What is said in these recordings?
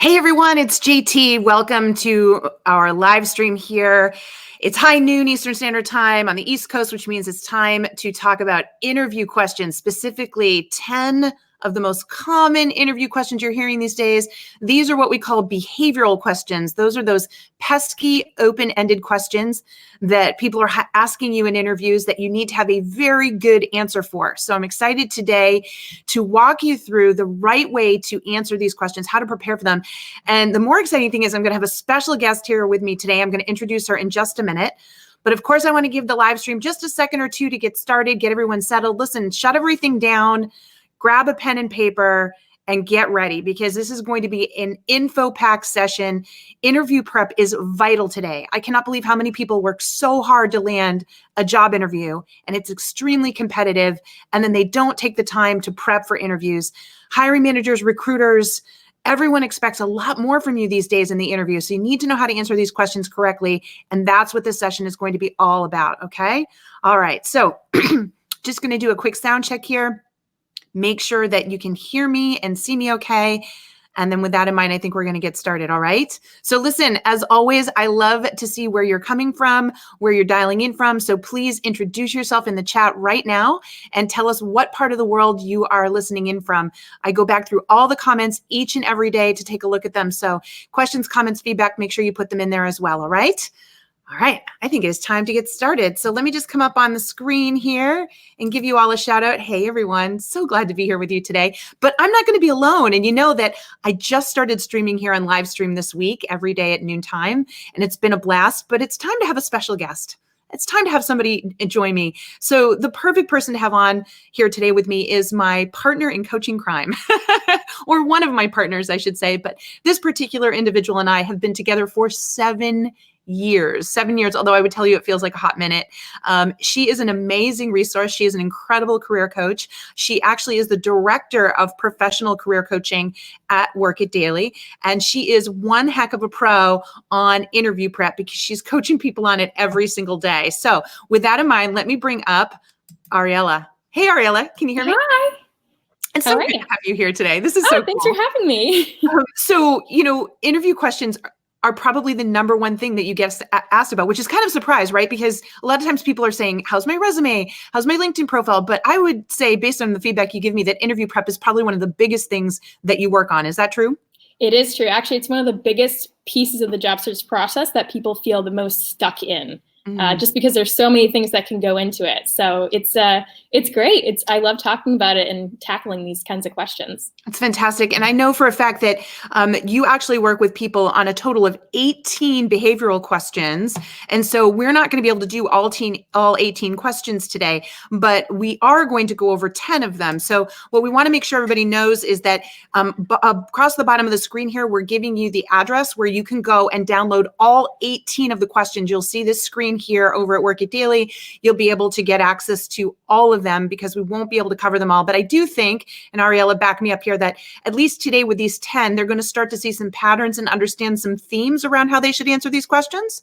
Hey everyone, it's JT. Welcome to our live stream here. It's high noon Eastern Standard Time on the East Coast, which means it's time to talk about interview questions, specifically 10 of the most common interview questions you're hearing these days. These are what we call behavioral questions. Those are those pesky, open-ended questions that people are asking you in interviews that you need to have a very good answer for. So I'm excited today to walk you through the right way to answer these questions, how to prepare for them. And the more exciting thing is I'm going to have a special guest here with me today. I'm going to introduce her in just a minute. But of course, I want to give the live stream just a second or two to get started, get everyone settled. Listen, shut everything down, grab a pen and paper, and get ready, because this is going to be an info-packed session. Interview prep is vital today. I cannot believe how many people work so hard to land a job interview, and it's extremely competitive, and then they don't take the time to prep for interviews. Hiring managers, recruiters, everyone expects a lot more from you these days in the interview, so you need to know how to answer these questions correctly, and that's what this session is going to be all about, okay? All right, so just going to do a quick sound check here. Make sure that you can hear me and see me okay. And then with that in mind, I think we're going to get started. All right. So listen, as always, I love to see where you're coming from, where you're dialing in from. So please introduce yourself in the chat right now and tell us what part of the world you are listening in from. I go back through all the comments each and every day to take a look at them. So questions, comments, feedback, make sure you put them in there as well. All right. All right, I think it's time to get started. So let me just come up on the screen here and give you all a shout out. Hey, everyone, so glad to be here with you today. But I'm not going to be alone. And you know that I just started streaming here on live stream this week, every day at noontime, and it's been a blast, but it's time to have a special guest. It's time to have somebody join me. So the perfect person to have on here today with me is my partner in coaching crime, or one of my partners, I should say. But this particular individual and I have been together for 7 years, although I would tell you it feels like a hot minute. She is an amazing resource. She is an incredible career coach. She actually is the director of professional career coaching at Work It Daily. And she is one heck of a pro on interview prep because she's coaching people on it every single day. So with that in mind, let me bring up Ariella. Hey, Ariella, can you hear me? Hi. It's so good to have you here today. This is so cool. Thanks for having me. So, interview questions are probably the number one thing that you get asked about, which is kind of a surprise, right? Because a lot of times people are saying, how's my resume? How's my LinkedIn profile? But I would say, based on the feedback you give me, that interview prep is probably one of the biggest things that you work on. Is that true? It is true. Actually, it's one of the biggest pieces of the job search process that people feel the most stuck in. Just because there's so many things that can go into it. So it's great. I love talking about it and tackling these kinds of questions. It's fantastic. And I know for a fact that you actually work with people on a total of 18 behavioral questions. And so we're not going to be able to do all 18 questions today, but we are going to go over 10 of them. So what we want to make sure everybody knows is that across the bottom of the screen here, we're giving you the address where you can go and download all 18 of the questions. You'll see this screen here over at Work It Daily. You'll be able to get access to all of them because we won't be able to cover them all. But I do think, and Ariella, back me up here, that at least today with these 10, they're going to start to see some patterns and understand some themes around how they should answer these questions.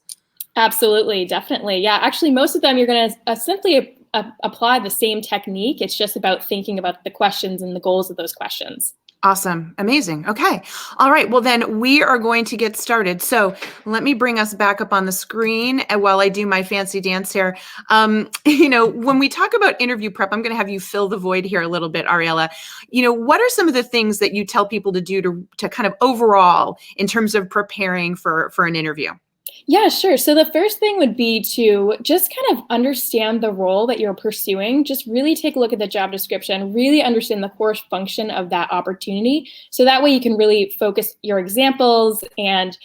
Absolutely, definitely. Yeah, actually, most of them you're going to simply apply the same technique. It's just about thinking about the questions and the goals of those questions. Awesome. Amazing. Okay. All right. Well, then we are going to get started. So let me bring us back up on the screen while I do my fancy dance here. When we talk about interview prep, I'm going to have you fill the void here a little bit, Ariella. What are some of the things that you tell people to do to kind of overall in terms of preparing for an interview? Yeah, sure. So the first thing would be to just kind of understand the role that you're pursuing. Just really take a look at the job description, really understand the core function of that opportunity. So that way you can really focus your examples and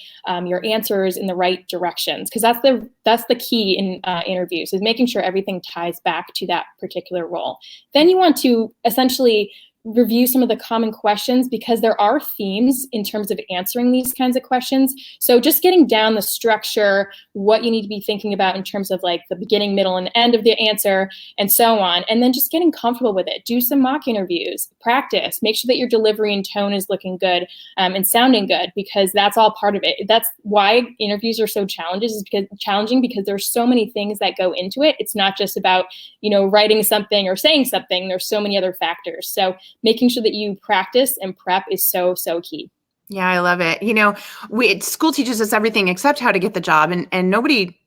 your answers in the right directions. Because that's the key in interviews, is making sure everything ties back to that particular role. Then you want to essentially review some of the common questions, because there are themes in terms of answering these kinds of questions. So just getting down the structure, what you need to be thinking about in terms of like the beginning, middle, and end of the answer, and so on. And then just getting comfortable with it. Do some mock interviews, practice, make sure that your delivery and tone is looking good and sounding good, because that's all part of it. That's why interviews are so challenging, because there's so many things that go into it. It's not just about, writing something or saying something. There's so many other factors. So making sure that you practice and prep is so, so key. Yeah, I love it. School teaches us everything except how to get the job. And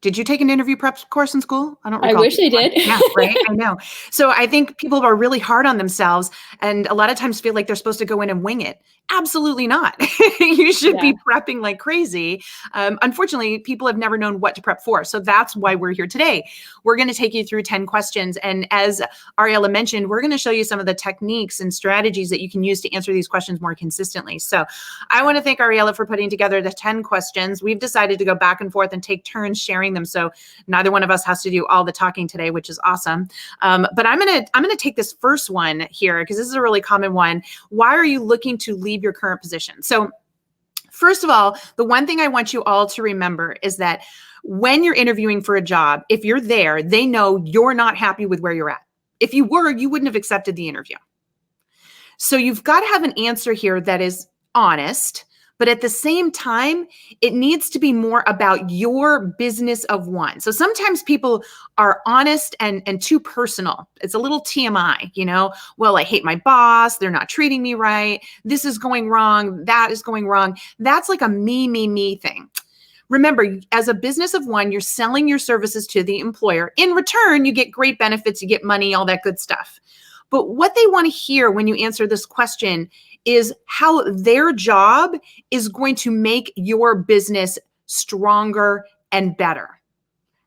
did you take an interview prep course in school? I don't I recall. wish I did. Yeah, right. I know. So I think people are really hard on themselves and a lot of times feel like they're supposed to go in and wing it. Absolutely not. You should Yeah. be prepping like crazy. Unfortunately, people have never known what to prep for. So that's why we're here today. We're going to take you through 10 questions. And as Ariella mentioned, we're going to show you some of the techniques and strategies that you can use to answer these questions more consistently. So I want to thank Ariella for putting together the 10 questions. We've decided to go back and forth and take turns sharing them. So neither one of us has to do all the talking today, which is awesome. But I'm gonna take this first one here because this is a really common one. Why are you looking to leave your current position? So first of all, the one thing I want you all to remember is that when you're interviewing for a job, if you're there, they know you're not happy with where you're at. If you were, you wouldn't have accepted the interview. So you've got to have an answer here that is honest, but at the same time, it needs to be more about your business of one. So sometimes people are honest and too personal. It's a little TMI, well, I hate my boss. They're not treating me right. This is going wrong. That is going wrong. That's like a me thing. Remember, as a business of one, you're selling your services to the employer. In return, you get great benefits, you get money, all that good stuff. But what they want to hear when you answer this question is how their job is going to make your business stronger and better.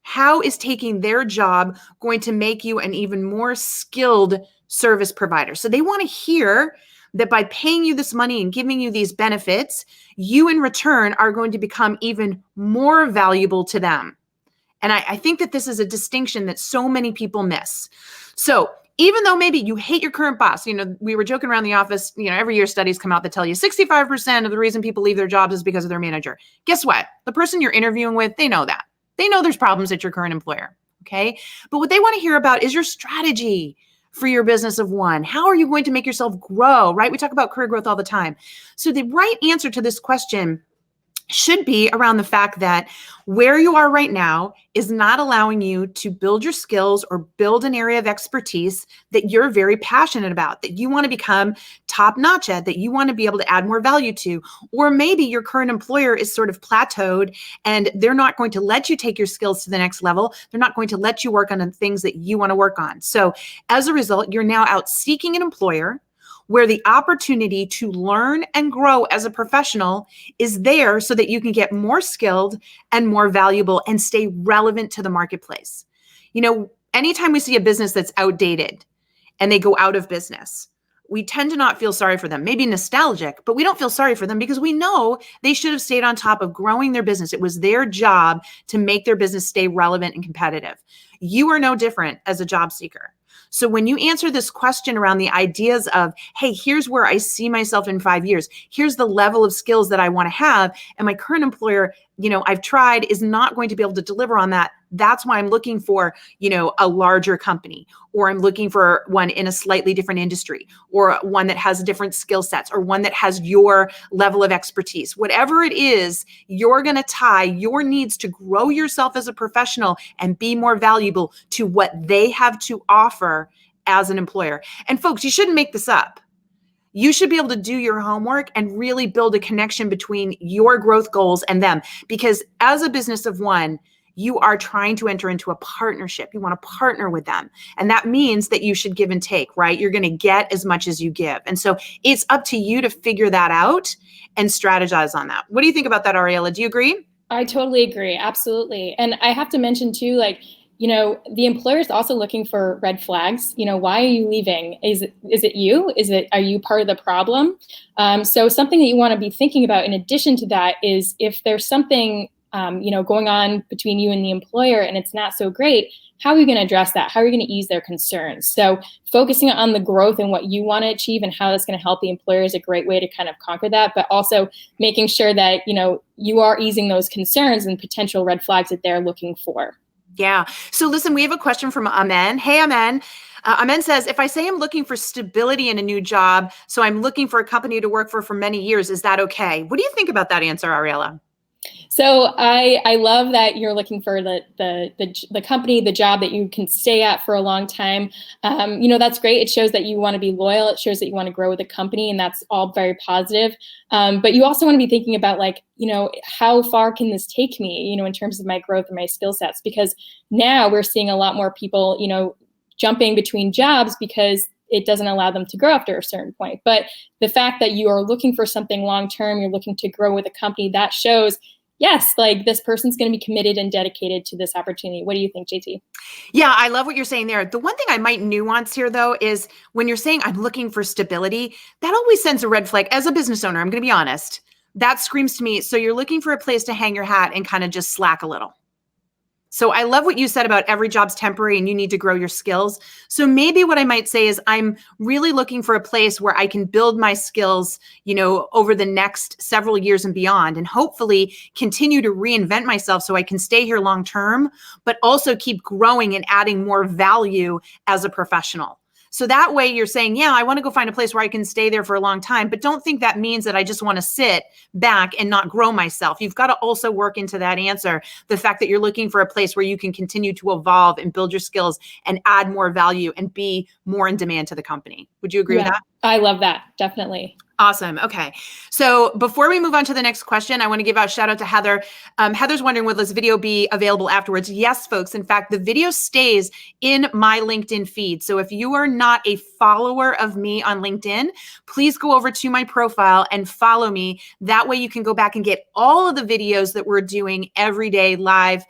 How is taking their job going to make you an even more skilled service provider? So they want to hear that by paying you this money and giving you these benefits, you in return are going to become even more valuable to them. And I think that this is a distinction that so many people miss. So even though maybe you hate your current boss, we were joking around the office, every year studies come out that tell you 65% of the reason people leave their jobs is because of their manager. Guess what? The person you're interviewing with, they know that. They know there's problems at your current employer, okay? But what they want to hear about is your strategy for your business of one. How are you going to make yourself grow, right? We talk about career growth all the time. So the right answer to this question should be around the fact that where you are right now is not allowing you to build your skills or build an area of expertise that you're very passionate about, that you want to become top notch at, that you want to be able to add more value to. Or maybe your current employer is sort of plateaued and they're not going to let you take your skills to the next level. They're not going to let you work on the things that you want to work on. So as a result, you're now out seeking an employer where the opportunity to learn and grow as a professional is there so that you can get more skilled and more valuable and stay relevant to the marketplace. Anytime we see a business that's outdated and they go out of business, we tend to not feel sorry for them, maybe nostalgic, but we don't feel sorry for them because we know they should have stayed on top of growing their business. It was their job to make their business stay relevant and competitive. You are no different as a job seeker. So when you answer this question around the ideas of, hey, here's where I see myself in 5 years, here's the level of skills that I want to have, and my current employer, I've tried is not going to be able to deliver on that. That's why I'm looking for, a larger company, or I'm looking for one in a slightly different industry, or one that has different skill sets, or one that has your level of expertise. Whatever it is, you're going to tie your needs to grow yourself as a professional and be more valuable to what they have to offer as an employer. And folks, you shouldn't make this up. You should be able to do your homework and really build a connection between your growth goals and them. Because as a business of one, you are trying to enter into a partnership. You want to partner with them. And that means that you should give and take, right? You're going to get as much as you give. And so it's up to you to figure that out and strategize on that. What do you think about that, Ariella? Do you agree? I totally agree. Absolutely. And I have to mention too, the employer is also looking for red flags. Why are you leaving? Is it you? Are you part of the problem? So something that you want to be thinking about in addition to that is if there's something, going on between you and the employer and it's not so great, how are you going to address that? How are you going to ease their concerns? So focusing on the growth and what you want to achieve and how that's going to help the employer is a great way to kind of conquer that, but also making sure that, you are easing those concerns and potential red flags that they're looking for. Yeah. So listen, we have a question from Amen. Hey, Amen. Amen says, if I say I'm looking for stability in a new job, so I'm looking for a company to work for many years, is that okay? What do you think about that answer, Ariella? So I love that you're looking for the company, the job that you can stay at for a long time. That's great. It shows that you want to be loyal. It shows that you want to grow with the company, and that's all very positive. But you also want to be thinking about how far can this take me, in terms of my growth and my skill sets? Because now we're seeing a lot more people, jumping between jobs because it doesn't allow them to grow after a certain point. But the fact that you are looking for something long term, you're looking to grow with a company, that shows, yes, like this person's going to be committed and dedicated to this opportunity. What do you think, JT? Yeah, I love what you're saying there. The one thing I might nuance here, though, is when you're saying I'm looking for stability, that always sends a red flag. As a business owner, I'm going to be honest, that screams to me. So you're looking for a place to hang your hat and kind of just slack a little. So I love what you said about every job's temporary and you need to grow your skills. So maybe what I might say is I'm really looking for a place where I can build my skills, over the next several years and beyond, and hopefully continue to reinvent myself so I can stay here long term, but also keep growing and adding more value as a professional. So that way you're saying, yeah, I want to go find a place where I can stay there for a long time, but don't think that means that I just want to sit back and not grow myself. You've got to also work into that answer the fact that you're looking for a place where you can continue to evolve and build your skills and add more value and be more in demand to the company. Would you agree with that? I love that. Definitely. Awesome. Okay. So before we move on to the next question, I want to give a shout out to Heather. Heather's wondering, will this video be available afterwards? Yes, folks. In fact, the video stays in my LinkedIn feed. So if you are not a follower of me on LinkedIn, please go over to my profile and follow me. That way you can go back and get all of the videos that we're doing every day live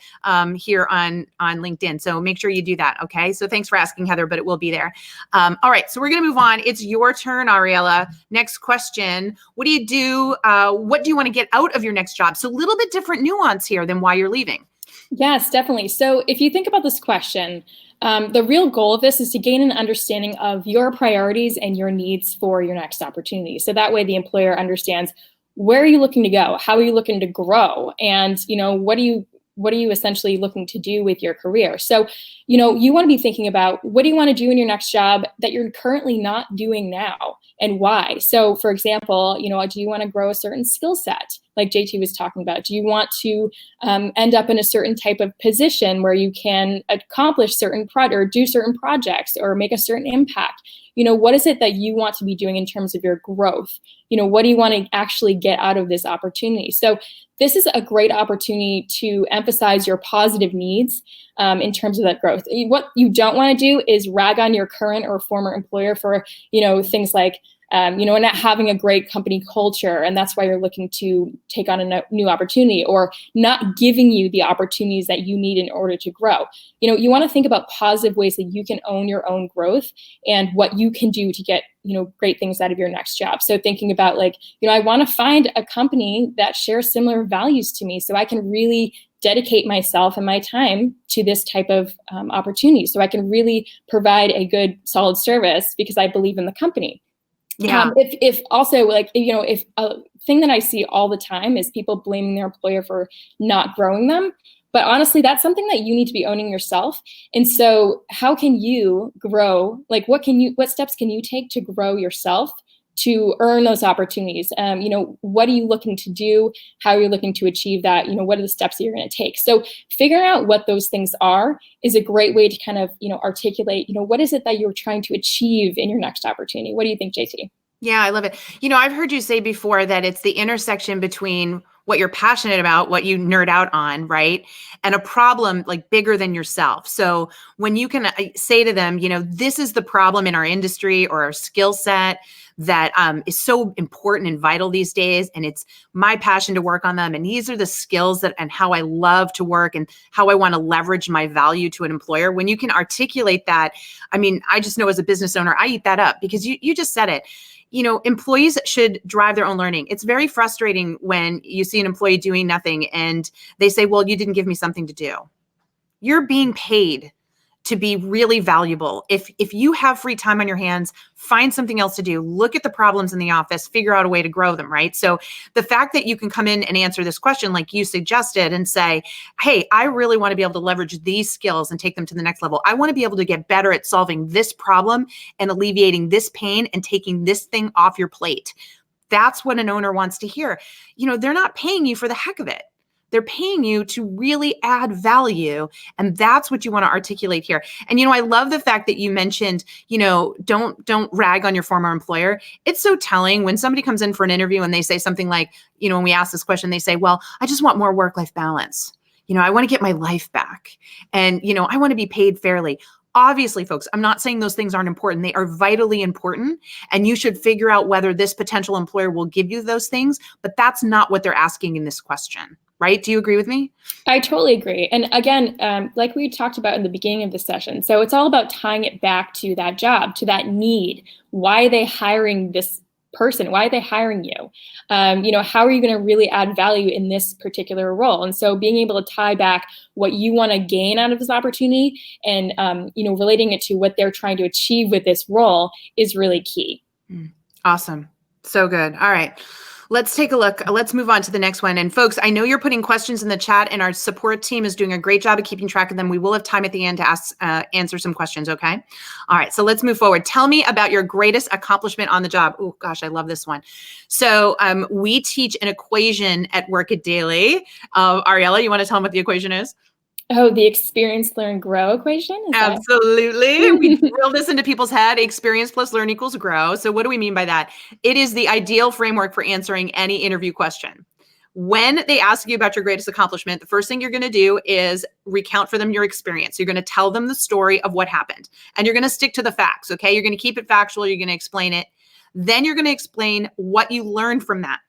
here on LinkedIn. So make sure you do that. Okay. So thanks for asking, Heather, but it will be there. All right. So we're going to move on. It's your turn, Ariella. Next question. What do you do? What do you want to get out of your next job? So a little bit different nuance here than why you're leaving. Yes, definitely. So if you think about this question, the real goal of this is to gain an understanding of your priorities and your needs for your next opportunity. So that way the employer understands, where are you looking to go? How are you looking to grow? And, what are you essentially looking to do with your career? So, you want to be thinking about, what do you want to do in your next job that you're currently not doing now, and why? So for example, do you want to grow a certain skill set like JT was talking about? Do you want to end up in a certain type of position where you can accomplish or do certain projects or make a certain impact? What is it that you want to be doing in terms of your growth? What do you want to actually get out of this opportunity? So this is a great opportunity to emphasize your positive needs in terms of that growth. What you don't want to do is rag on your current or former employer for, things like, not having a great company culture, and that's why you're looking to take on a new opportunity, or not giving you the opportunities that you need in order to grow. You want to think about positive ways that you can own your own growth and what you can do to get, great things out of your next job. So thinking about I want to find a company that shares similar values to me so I can really dedicate myself and my time to this type of opportunity, so I can really provide a good, solid service because I believe in the company. Yeah. If also if a thing that I see all the time is people blaming their employer for not growing them, but honestly, that's something that you need to be owning yourself. And so how can you grow? What steps can you take to grow yourself, to earn those opportunities? What are you looking to do? How are you looking to achieve that? What are the steps that you're going to take? So figuring out what those things are is a great way to kind of, articulate, what is it that you're trying to achieve in your next opportunity? What do you think, JT? Yeah, I love it. I've heard you say before that it's the intersection between what you're passionate about, what you nerd out on, right? And a problem like bigger than yourself. So when you can say to them, this is the problem in our industry or our skill set that is so important and vital these days, and it's my passion to work on them, and these are the skills and how I love to work and how I want to leverage my value to an employer. When you can articulate that, I just know as a business owner, I eat that up because you just said it. Employees should drive their own learning. It's very frustrating when you see an employee doing nothing and they say, well, you didn't give me something to do. You're being paid to be really valuable. If you have free time on your hands, find something else to do. Look at the problems in the office, figure out a way to grow them, right? So the fact that you can come in and answer this question like you suggested and say, hey, I really want to be able to leverage these skills and take them to the next level. I want to be able to get better at solving this problem and alleviating this pain and taking this thing off your plate. That's what an owner wants to hear. They're not paying you for the heck of it. They're paying you to really add value. And that's what you want to articulate here. And, I love the fact that you mentioned, don't rag on your former employer. It's so telling when somebody comes in for an interview and they say something like, when we ask this question, they say, well, I just want more work-life balance. I want to get my life back. And, I want to be paid fairly. Obviously, folks, I'm not saying those things aren't important. They are vitally important. And you should figure out whether this potential employer will give you those things. But that's not what they're asking in this question, right? Do you agree with me? I totally agree. And again, like we talked about in the beginning of the session, so it's all about tying it back to that job, to that need. Why are they hiring this person? Why are they hiring you? How are you going to really add value in this particular role? And so being able to tie back what you want to gain out of this opportunity and, relating it to what they're trying to achieve with this role is really key. Awesome. So good. All right. Let's take a look. Let's move on to the next one. And folks, I know you're putting questions in the chat and our support team is doing a great job of keeping track of them. We will have time at the end to answer some questions. Okay. All right. So let's move forward. Tell me about your greatest accomplishment on the job. Oh gosh, I love this one. So we teach an equation at Work It Daily. Ariella, you want to tell them what the equation is? Oh, the experience, learn, grow equation? Absolutely. We drill this into people's head. Experience plus learn equals grow. So what do we mean by that? It is the ideal framework for answering any interview question. When they ask you about your greatest accomplishment, the first thing you're going to do is recount for them your experience. You're going to tell them the story of what happened. And you're going to stick to the facts, okay? You're going to keep it factual. You're going to explain it. Then you're going to explain what you learned from that.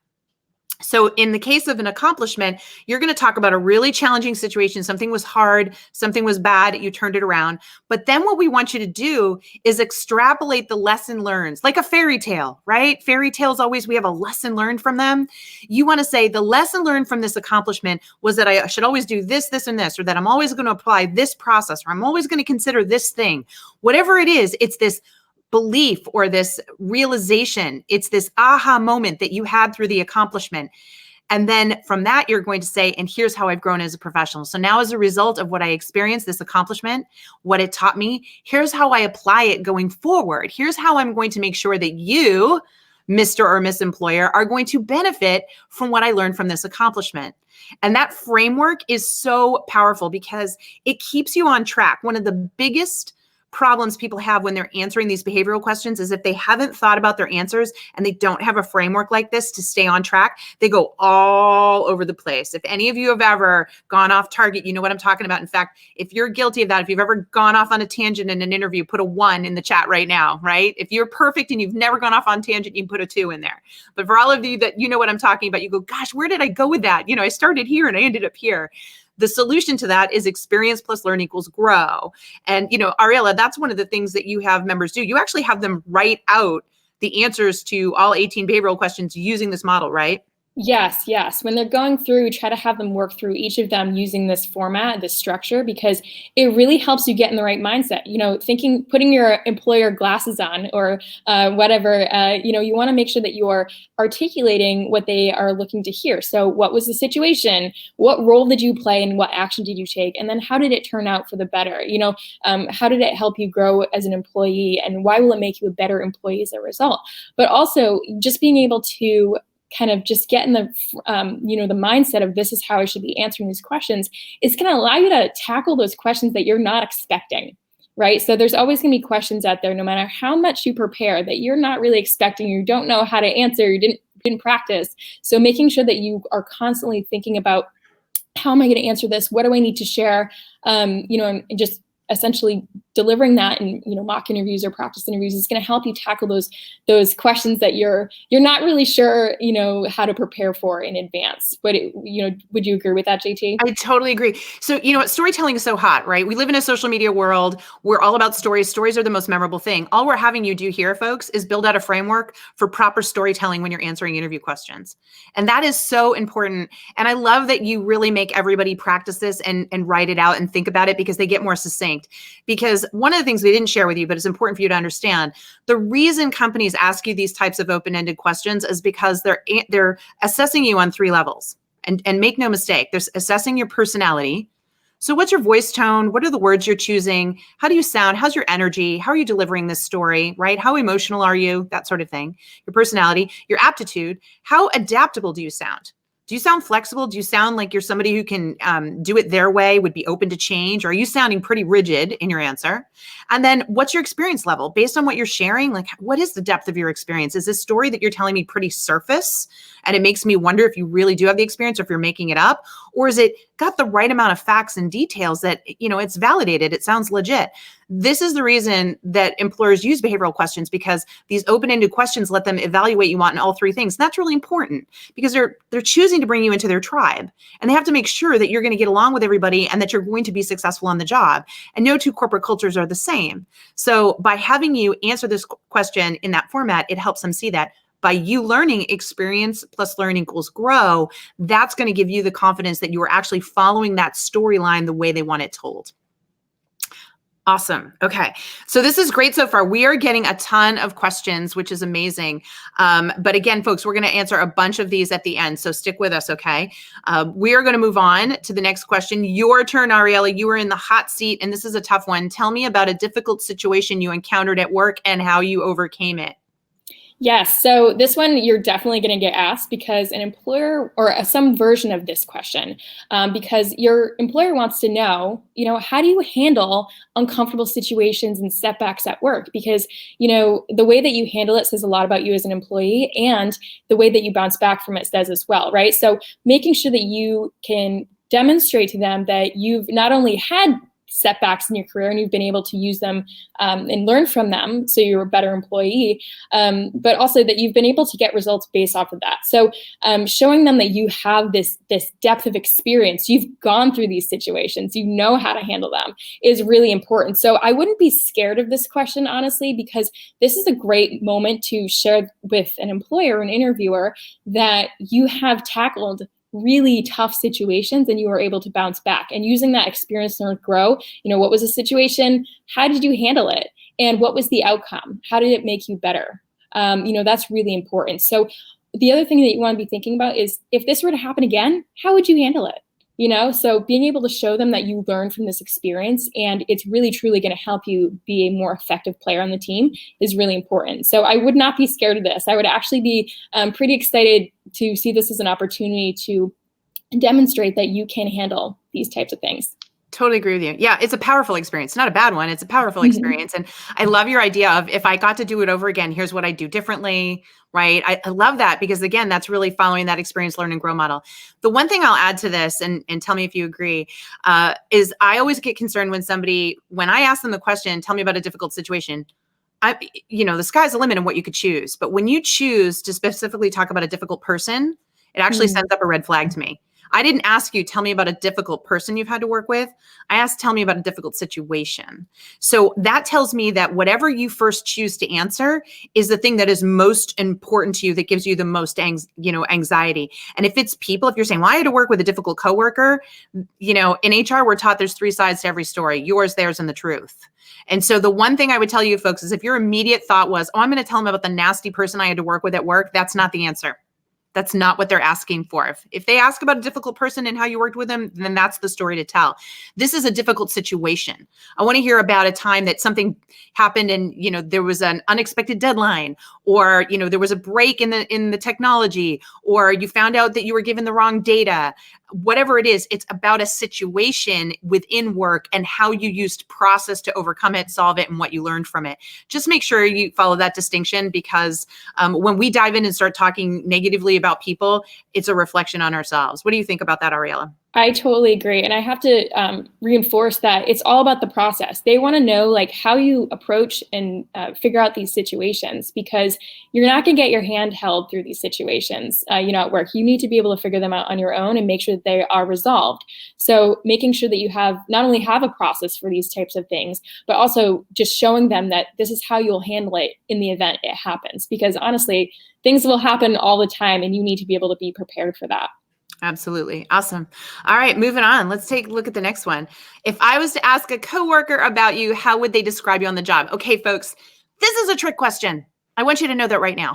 So in the case of an accomplishment, you're going to talk about a really challenging situation. Something was hard, something was bad, you turned it around. But then what we want you to do is extrapolate the lesson learned, like a fairy tale, right? Fairy tales always, we have a lesson learned from them. You want to say the lesson learned from this accomplishment was that I should always do this, this, and this, or that I'm always going to apply this process, or I'm always going to consider this thing. Whatever it is, it's this belief or this realization. It's this aha moment that you had through the accomplishment. And then from that, you're going to say, and here's how I've grown as a professional. So now as a result of what I experienced, this accomplishment, what it taught me, here's how I apply it going forward. Here's how I'm going to make sure that you, Mr. or Miss Employer, are going to benefit from what I learned from this accomplishment. And that framework is so powerful because it keeps you on track. One of the biggest problems people have when they're answering these behavioral questions is if they haven't thought about their answers and they don't have a framework like this to stay on track, they go all over the place. If any of you have ever gone off target, you know what I'm talking about. In fact, if you're guilty of that, if you've ever gone off on a tangent in an interview, put a 1 in the chat right now, right? If you're perfect and you've never gone off on tangent, you can put a 2 in there. But for all of you that you know what I'm talking about, you go, gosh, where did I go with that? I started here and I ended up here. The solution to that is experience plus learn equals grow. And, Ariella, that's one of the things that you have members do. You actually have them write out the answers to all 18 behavioral questions using this model, right? Yes. When they're going through, we try to have them work through each of them using this format, this structure, because it really helps you get in the right mindset. Putting your employer glasses on or whatever, you want to make sure that you're articulating what they are looking to hear. So what was the situation? What role did you play and what action did you take? And then how did it turn out for the better? How did it help you grow as an employee and why will it make you a better employee as a result? But also just being able to kind of just get in the, the mindset of this is how I should be answering these questions, is going to allow you to tackle those questions that you're not expecting, right? So there's always going to be questions out there, no matter how much you prepare, that you're not really expecting, you don't know how to answer, you didn't practice. So making sure that you are constantly thinking about, how am I going to answer this? What do I need to share? And just essentially delivering that in mock interviews or practice interviews is going to help you tackle those questions that you're not really sure how to prepare for in advance. But would you agree with that, JT? I totally agree. So what, storytelling is so hot, right? We live in a social media world. We're all about stories. Stories are the most memorable thing. All we're having you do here, folks, is build out a framework for proper storytelling when you're answering interview questions. And that is so important. And I love that you really make everybody practice this and write it out and think about it, because they get more succinct. Because one of the things we didn't share with you, but it's important for you to understand, the reason companies ask you these types of open-ended questions is because they're assessing you on 3 levels. And make no mistake, they're assessing your personality. So what's your voice tone? What are the words you're choosing? How do you sound? How's your energy? How are you delivering this story, right? How emotional are you? That sort of thing. Your personality, your aptitude. How adaptable do you sound? Do you sound flexible? Do you sound like you're somebody who can do it their way, would be open to change? Or are you sounding pretty rigid in your answer? And then what's your experience level? Based on what you're sharing, like what is the depth of your experience? Is this story that you're telling me pretty surface? And it makes me wonder if you really do have the experience or if you're making it up, or is it got the right amount of facts and details that, it's validated, it sounds legit. This is the reason that employers use behavioral questions, because these open-ended questions let them evaluate you on all three things. And that's really important because they're choosing to bring you into their tribe, and they have to make sure that you're going to get along with everybody and that you're going to be successful on the job. And no two corporate cultures are the same. So by having you answer this question in that format, it helps them see that. By you learning, experience plus learn equals grow, that's going to give you the confidence that you are actually following that storyline the way they want it told. Awesome. Okay. So this is great so far. We are getting a ton of questions, which is amazing. But again, folks, we're going to answer a bunch of these at the end. So stick with us. Okay. We are going to move on to the next question. Your turn, Ariella. You are in the hot seat, and this is a tough one. Tell me about a difficult situation you encountered at work and how you overcame it. Yes. So this one you're definitely going to get asked because an employer or some version of this question, because your employer wants to know, how do you handle uncomfortable situations and setbacks at work? Because, the way that you handle it says a lot about you as an employee, and the way that you bounce back from it says as well, right? So making sure that you can demonstrate to them that you've not only had setbacks in your career and you've been able to use them and learn from them so you're a better employee, but also that you've been able to get results based off of that. So showing them that you have this depth of experience, you've gone through these situations, you know how to handle them, is really important. So I wouldn't be scared of this question, honestly, because this is a great moment to share with an employer, an interviewer, that you have tackled really tough situations and you were able to bounce back, and using that experience to learn, grow. What was the situation? How did you handle it? And what was the outcome? How did it make you better? That's really important. So the other thing that you want to be thinking about is, if this were to happen again, how would you handle it? So being able to show them that you learned from this experience and it's really truly going to help you be a more effective player on the team is really important. So I would not be scared of this. I would actually be pretty excited to see this as an opportunity to demonstrate that you can handle these types of things. Totally agree with you. Yeah, it's a powerful experience. Not a bad one. It's a powerful experience. And I love your idea of, if I got to do it over again, here's what I do differently, right? I love that, because again, that's really following that experience, learn and grow model. The one thing I'll add to this, and tell me if you agree, is I always get concerned when I ask them the question, tell me about a difficult situation, the sky's the limit on what you could choose. But when you choose to specifically talk about a difficult person, it actually sends up a red flag to me. I didn't ask you, tell me about a difficult person you've had to work with. I asked, tell me about a difficult situation. So that tells me that whatever you first choose to answer is the thing that is most important to you, that gives you the most anxiety. And if it's people, if you're saying, well, I had to work with a difficult coworker, in HR, we're taught there's three sides to every story: yours, theirs, and the truth. And so the one thing I would tell you folks is, if your immediate thought was, oh, I'm going to tell them about the nasty person I had to work with at work, that's not the answer. That's not what they're asking for. If they ask about a difficult person and how you worked with them, then that's the story to tell. This is a difficult situation. I want to hear about a time that something happened and, there was an unexpected deadline, or, there was a break in the technology, or you found out that you were given the wrong data. Whatever it is, it's about a situation within work and how you used process to overcome it, solve it, and what you learned from it. Just make sure you follow that distinction, because when we dive in and start talking negatively about people, it's a reflection on ourselves. What do you think about that, Ariella? I totally agree. And I have to reinforce that it's all about the process. They want to know how you approach and figure out these situations, because you're not going to get your hand held through these situations, at work. You need to be able to figure them out on your own and make sure that they are resolved. So making sure that you not only have a process for these types of things, but also just showing them that this is how you'll handle it in the event it happens. Because honestly, things will happen all the time and you need to be able to be prepared for that. Absolutely. Awesome. All right, moving on. Let's take a look at the next one. If I was to ask a coworker about you, how would they describe you on the job? Okay, folks, this is a trick question. I want you to know that right now,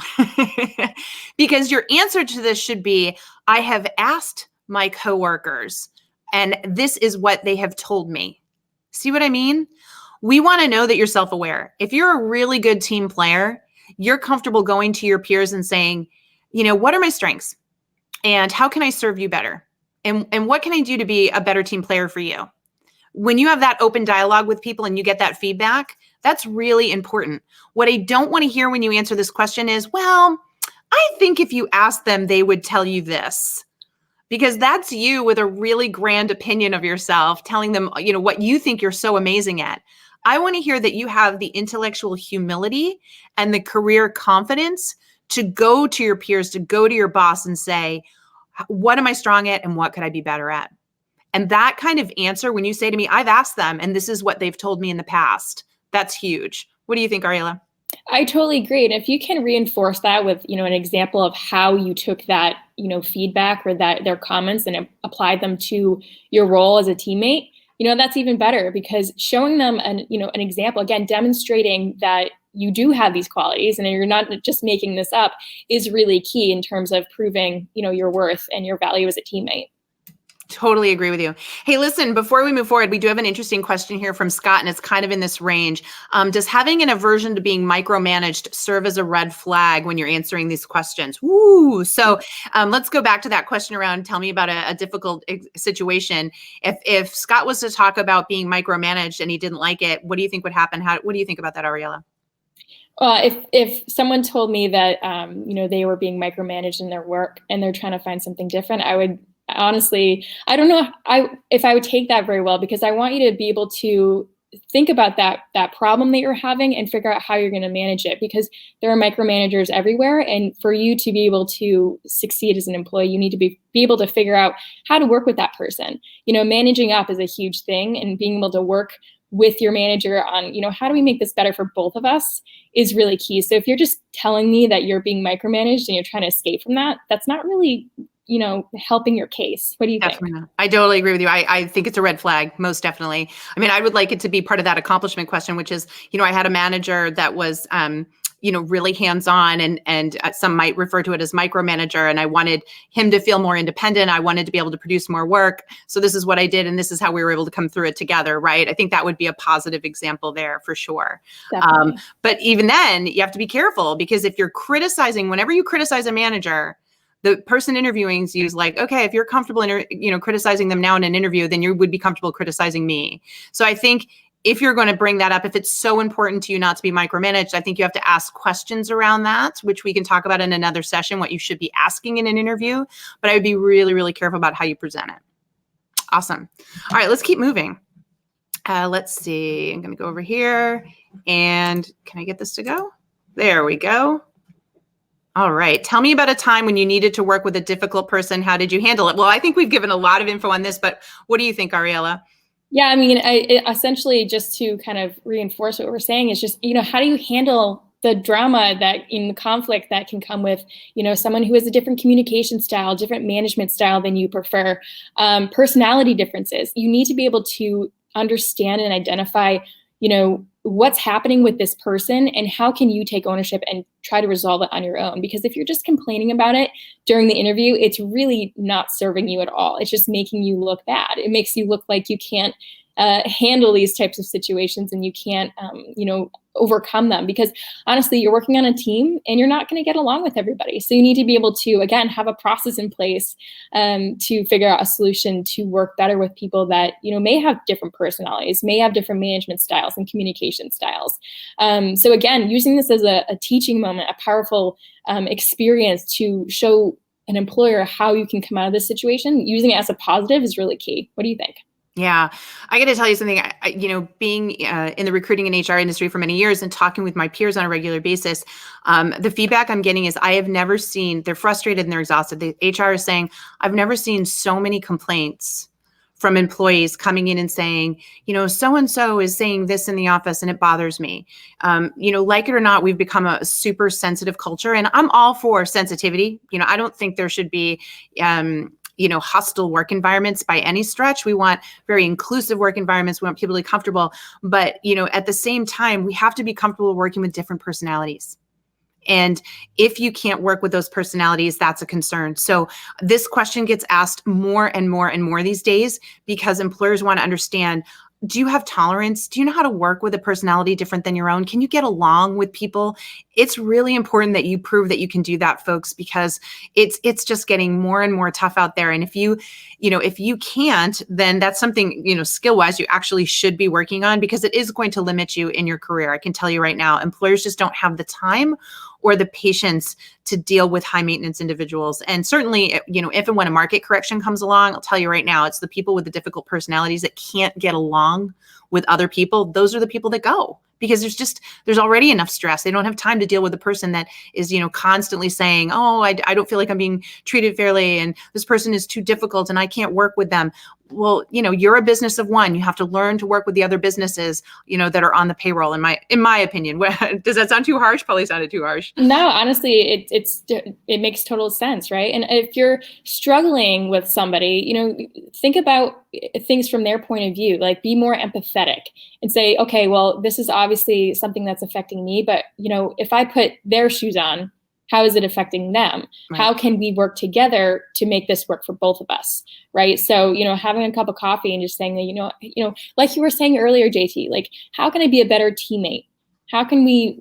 because your answer to this should be, I have asked my coworkers, and this is what they have told me. See what I mean? We want to know that you're self-aware. If you're a really good team player, you're comfortable going to your peers and saying, what are my strengths? And how can I serve you better? And what can I do to be a better team player for you? When you have that open dialogue with people and you get that feedback, that's really important. What I don't want to hear when you answer this question is, well, I think if you ask them, they would tell you this. Because that's you with a really grand opinion of yourself, telling them, what you think you're so amazing at. I want to hear that you have the intellectual humility and the career confidence to go to your peers, to go to your boss and say, what am I strong at and what could I be better at? And that kind of answer, when you say to me, I've asked them and this is what they've told me in the past, that's huge. What do you think, Ariella? I totally agree. And if you can reinforce that with, an example of how you took that, feedback or that their comments and applied them to your role as a teammate, that's even better, because showing them an example, again, demonstrating that you do have these qualities and you're not just making this up, is really key in terms of proving, your worth and your value as a teammate. Totally agree with you. Hey, listen, before we move forward, we do have an interesting question here from Scott, and it's kind of in this range. Does having an aversion to being micromanaged serve as a red flag when you're answering these questions? Woo! So let's go back to that question around, tell me about a difficult situation. If Scott was to talk about being micromanaged and he didn't like it, what do you think would happen? What do you think about that, Ariella? If someone told me that, they were being micromanaged in their work and they're trying to find something different, I would honestly, I don't know if I would take that very well, because I want you to be able to think about that problem that you're having and figure out how you're going to manage it, because there are micromanagers everywhere. And for you to be able to succeed as an employee, you need to be able to figure out how to work with that person. Managing up is a huge thing, and being able to work with your manager on, how do we make this better for both of us is really key. So if you're just telling me that you're being micromanaged and you're trying to escape from that, that's not really helping your case. What do you Definitely think? Not. I totally agree with you. I think it's a red flag, most definitely. I mean, I would like it to be part of that accomplishment question, which is, I had a manager that was, really hands-on, and some might refer to it as micromanager. And I wanted him to feel more independent. I wanted to be able to produce more work. So this is what I did. And this is how we were able to come through it together. Right. I think that would be a positive example there for sure. But even then you have to be careful, because if you're criticizing, whenever you criticize a manager, the person interviewing you is like, okay, if you're comfortable criticizing them now in an interview, then you would be comfortable criticizing me. So I think if you're going to bring that up, if it's so important to you not to be micromanaged, I think you have to ask questions around that, which we can talk about in another session, what you should be asking in an interview. But I would be really, really careful about how you present it. Awesome. All right, let's keep moving. Let's see. I'm going to go over here, and can I get this to go? There we go. All right. Tell me about a time when you needed to work with a difficult person. How did you handle it? Well, I think we've given a lot of info on this, but what do you think, Ariella? Yeah, I mean, essentially, just to kind of reinforce what we're saying, is just, how do you handle the drama that in the conflict that can come with, someone who has a different communication style, different management style than you prefer, personality differences. You need to be able to understand and identify, what's happening with this person and how can you take ownership and try to resolve it on your own. Because if you're just complaining about it during the interview, it's really not serving you at all. It's just making you look bad. It makes you look like you can't handle these types of situations and you can't, overcome them, because honestly, you're working on a team and you're not going to get along with everybody. So you need to be able to, again, have a process in place to figure out a solution to work better with people that, may have different personalities, may have different management styles and communication styles. So again, using this as a teaching moment, a powerful experience to show an employer how you can come out of this situation, using it as a positive is really key. What do you think? Yeah, I got to tell you something, being in the recruiting and HR industry for many years and talking with my peers on a regular basis, the feedback I'm getting is I have never seen, they're frustrated and they're exhausted. The HR is saying, I've never seen so many complaints from employees coming in and saying, so-and-so is saying this in the office and it bothers me. Like it or not, we've become a super sensitive culture, and I'm all for sensitivity. I don't think there should be, hostile work environments by any stretch. We want very inclusive work environments. We want people to be comfortable. But, at the same time, we have to be comfortable working with different personalities. And if you can't work with those personalities, that's a concern. So this question gets asked more and more and more these days, because employers want to understand, do you have tolerance? Do you know how to work with a personality different than your own? Can you get along with people? It's really important that you prove that you can do that, folks, because it's just getting more and more tough out there. And if you can't, then that's something, skill wise, you actually should be working on, because it is going to limit you in your career. I can tell you right now, employers just don't have the time or the patience to deal with high maintenance individuals. And certainly, if and when a market correction comes along, I'll tell you right now, it's the people with the difficult personalities that can't get along with other people. Those are the people that go, because there's already enough stress. They don't have time to deal with the person that is, constantly saying, oh, I don't feel like I'm being treated fairly, and this person is too difficult and I can't work with them. Well, you're a business of one. You have to learn to work with the other businesses, that are on the payroll. In my opinion, does that sound too harsh? Probably sounded too harsh. No, honestly, it makes total sense, right? And if you're struggling with somebody, think about things from their point of view. Like, be more empathetic and say, okay, well, this is obviously something that's affecting me, but if I put their shoes on, how is it affecting them? Right. How can we work together to make this work for both of us, right? So, having a cup of coffee and just saying that, like you were saying earlier, JT, like, how can I be a better teammate? How can we,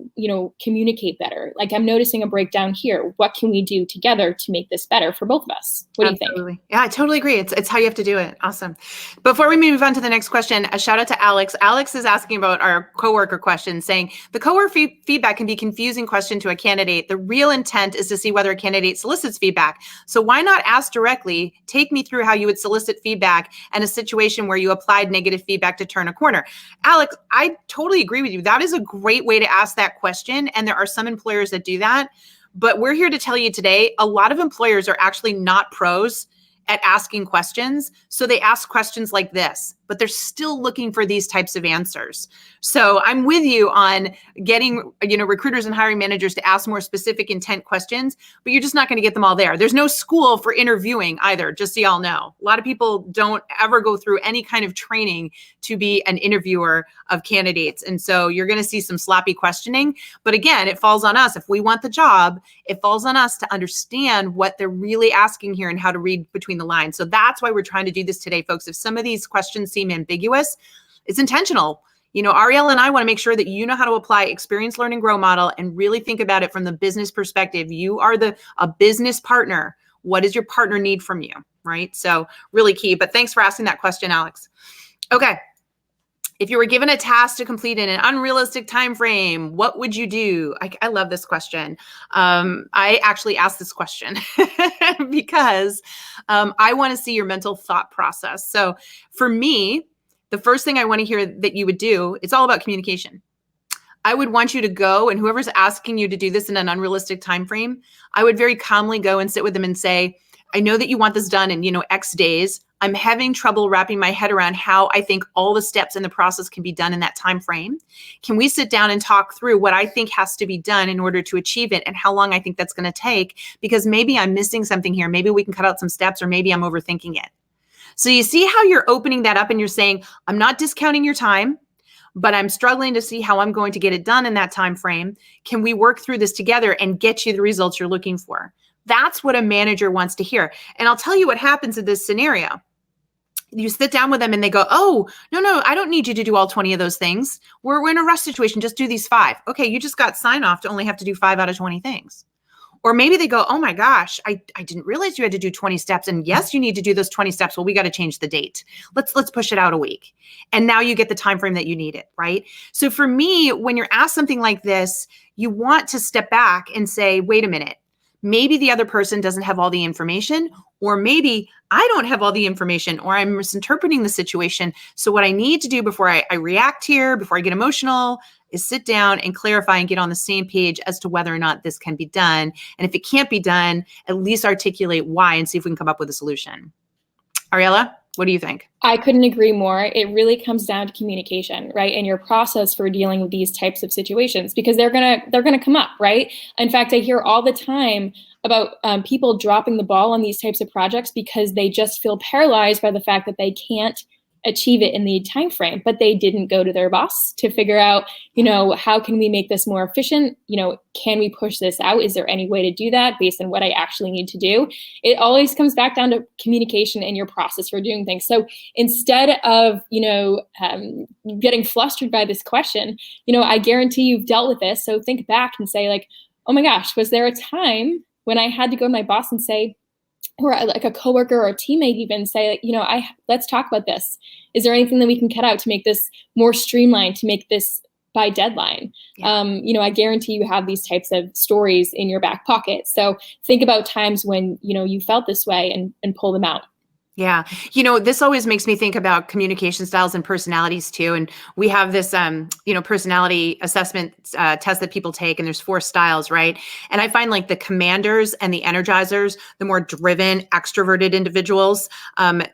communicate better? Like, I'm noticing a breakdown here. What can we do together to make this better for both of us? What do you think? Yeah, I totally agree. It's how you have to do it. Awesome. Before we move on to the next question, a shout out to Alex. Alex is asking about our coworker question, saying the coworker feedback can be a confusing question to a candidate. The real intent is to see whether a candidate solicits feedback. So why not ask directly, take me through how you would solicit feedback and a situation where you applied negative feedback to turn a corner. Alex, I totally agree with you. That is a great way to ask that question. And there are some employers that do that. But we're here to tell you today, a lot of employers are actually not pros at asking questions. So they ask questions like this, but they're still looking for these types of answers. So I'm with you on getting, recruiters and hiring managers to ask more specific intent questions, but you're just not going to get them all there. There's no school for interviewing either, just so y'all know. A lot of people don't ever go through any kind of training to be an interviewer of candidates. And so you're going to see some sloppy questioning. But again, it falls on us. If we want the job, it falls on us to understand what they're really asking here and how to read between the lines. So that's why we're trying to do this today, folks. If some of these questions seem ambiguous, it's intentional. Ariel and I want to make sure that you know how to apply experience, learn, and grow model and really think about it from the business perspective. You are a business partner. What does your partner need from you, right? So really key. But thanks for asking that question, Alex. Okay. If you were given a task to complete in an unrealistic time frame, what would you do? I love this question. I actually asked this question because I want to see your mental thought process. So for me, the first thing I want to hear that you would do, it's all about communication. I would want you to go, and whoever's asking you to do this in an unrealistic time frame, I would very calmly go and sit with them and say, I know that you want this done in, X days. I'm having trouble wrapping my head around how I think all the steps in the process can be done in that time frame. Can we sit down and talk through what I think has to be done in order to achieve it and how long I think that's going to take? Because maybe I'm missing something here. Maybe we can cut out some steps, or maybe I'm overthinking it. So you see how you're opening that up and you're saying, I'm not discounting your time, but I'm struggling to see how I'm going to get it done in that time frame. Can we work through this together and get you the results you're looking for? That's what a manager wants to hear. And I'll tell you what happens in this scenario. You sit down with them and they go, oh, no, I don't need you to do all 20 of those things. We're in a rush situation. Just do these 5. Okay, you just got sign off to only have to do 5 out of 20 things. Or maybe they go, oh my gosh, I didn't realize you had to do 20 steps. And yes, you need to do those 20 steps. Well, we got to change the date. Let's push it out a week. And now you get the time frame that you need it, right? So for me, when you're asked something like this, you want to step back and say, wait a minute. Maybe the other person doesn't have all the information, or maybe I don't have all the information, or I'm misinterpreting the situation. So what I need to do before I react here, before I get emotional, is sit down and clarify and get on the same page as to whether or not this can be done. And if it can't be done, at least articulate why and see if we can come up with a solution. Ariella, what do you think? I couldn't agree more. It really comes down to communication, right? And your process for dealing with these types of situations, because they're gonna come up, right? In fact, I hear all the time about people dropping the ball on these types of projects because they just feel paralyzed by the fact that they can't achieve it in the time frame, but they didn't go to their boss to figure out, how can we make this more efficient? Can we push this out? Is there any way to do that based on what I actually need to do? It always comes back down to communication and your process for doing things. So instead of, getting flustered by this question, I guarantee you've dealt with this. So think back and say like, oh my gosh, was there a time when I had to go to my boss and say, or like a coworker or a teammate even say, like, let's talk about this. Is there anything that we can cut out to make this more streamlined, to make this by deadline? Yeah. I guarantee you have these types of stories in your back pocket. So think about times when, you felt this way and pull them out. Yeah. This always makes me think about communication styles and personalities too. And we have this, personality assessment test that people take, and there's 4 styles, right? And I find like the commanders and the energizers, the more driven, extroverted individuals,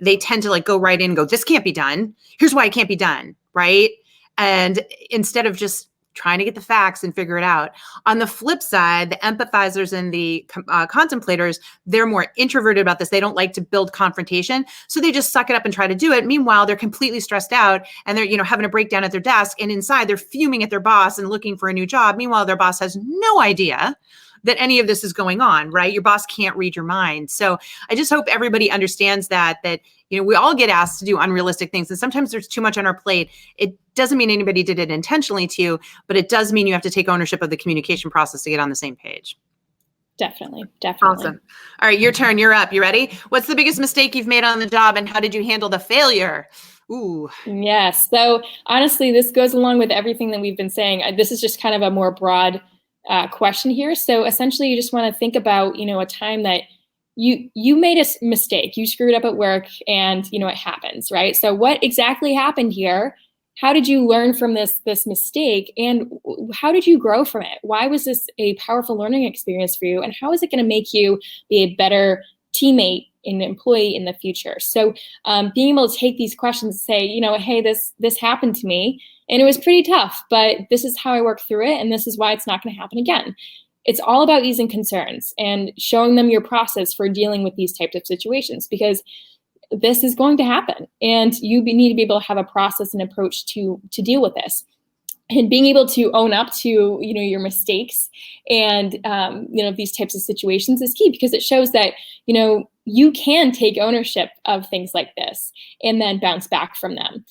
they tend to like go right in and go, this can't be done. Here's why it can't be done, right? And instead of just trying to get the facts and figure it out. On the flip side, the empathizers and the contemplators, they're more introverted about this. They don't like to build confrontation. So they just suck it up and try to do it. Meanwhile, they're completely stressed out and they're, having a breakdown at their desk, and inside they're fuming at their boss and looking for a new job. Meanwhile, their boss has no idea that any of this is going on, right? Your boss can't read your mind. So I just hope everybody understands that we all get asked to do unrealistic things, and sometimes there's too much on our plate. It doesn't mean anybody did it intentionally to you, but it does mean you have to take ownership of the communication process to get on the same page. Definitely. Awesome. All right, your turn. You're up. You ready? What's the biggest mistake you've made on the job, and how did you handle the failure? Ooh. Yes. So honestly, this goes along with everything that we've been saying. This is just kind of a more broad question here. So essentially, you just want to think about, a time that you made a mistake, you screwed up at work, and it happens, right? So what exactly happened here? How did you learn from this mistake, and how did you grow from it? Why was this a powerful learning experience for you, and how is it going to make you be a better teammate and employee in the future? So being able to take these questions and say, hey, this happened to me, and it was pretty tough, but this is how I worked through it, and this is why it's not going to happen again. It's all about easing concerns and showing them your process for dealing with these types of situations, because this is going to happen, and you need to be able to have a process and approach to deal with this. And being able to own up to your mistakes and these types of situations is key, because it shows that you can take ownership of things like this and then bounce back from them.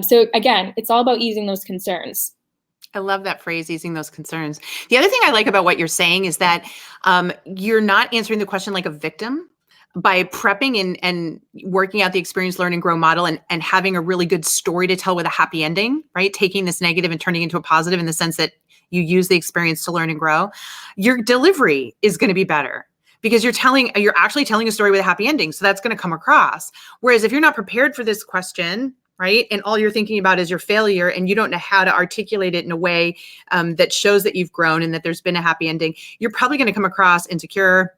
So again, it's all about easing those concerns. I love that phrase, easing those concerns. The other thing I like about what you're saying is that you're not answering the question like a victim by prepping and working out the experience, learn, and grow model, and having a really good story to tell with a happy ending, right? Taking this negative and turning it into a positive in the sense that you use the experience to learn and grow. Your delivery is going to be better because you're actually telling a story with a happy ending. So that's going to come across. Whereas if you're not prepared for this question, right, and all you're thinking about is your failure, and you don't know how to articulate it in a way that shows that you've grown and that there's been a happy ending, you're probably going to come across insecure,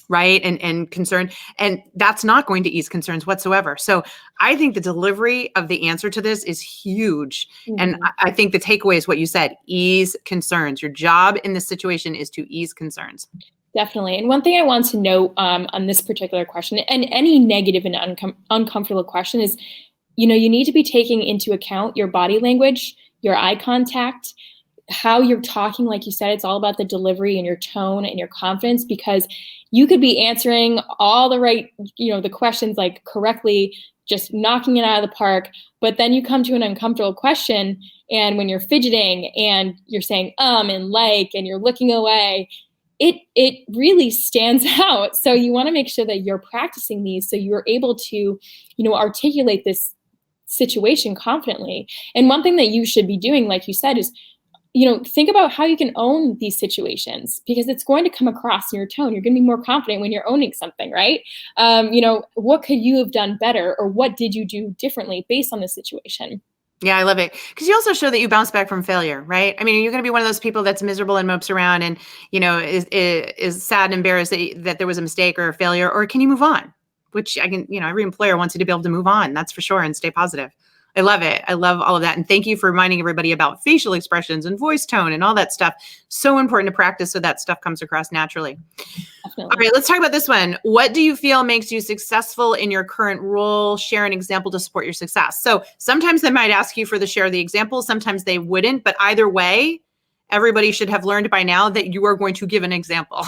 right, and concerned, and that's not going to ease concerns whatsoever. So I think the delivery of the answer to this is huge. Mm-hmm. And I think the takeaway is what you said: ease concerns. Your job in this situation is to ease concerns. Definitely. And one thing I want to note on this particular question, and any negative and uncomfortable question, is you need to be taking into account your body language, your eye contact, how you're talking. Like you said, it's all about the delivery and your tone and your confidence, because you could be answering all the right, the questions like correctly, just knocking it out of the park. But then you come to an uncomfortable question, and when you're fidgeting and you're saying and like, and you're looking away, it really stands out. So you want to make sure that you're practicing these so you're able to, articulate this situation confidently. And one thing that you should be doing, like you said, is think about how you can own these situations, because it's going to come across in your tone. You're going to be more confident when you're owning something, right? What could you have done better, or what did you do differently based on the situation? Yeah, I love it. Because you also show that you bounce back from failure, right? I mean, you're going to be one of those people that's miserable and mopes around and, is sad and embarrassed that there was a mistake or a failure, or can you move on? Which every employer wants you to be able to move on, that's for sure, and stay positive. I love it. I love all of that. And thank you for reminding everybody about facial expressions and voice tone and all that stuff. So important to practice so that stuff comes across naturally. Definitely. All right, let's talk about this one. What do you feel makes you successful in your current role? Share an example to support your success. So sometimes they might ask you for the share of the example. Sometimes they wouldn't, but either way, everybody should have learned by now that you are going to give an example.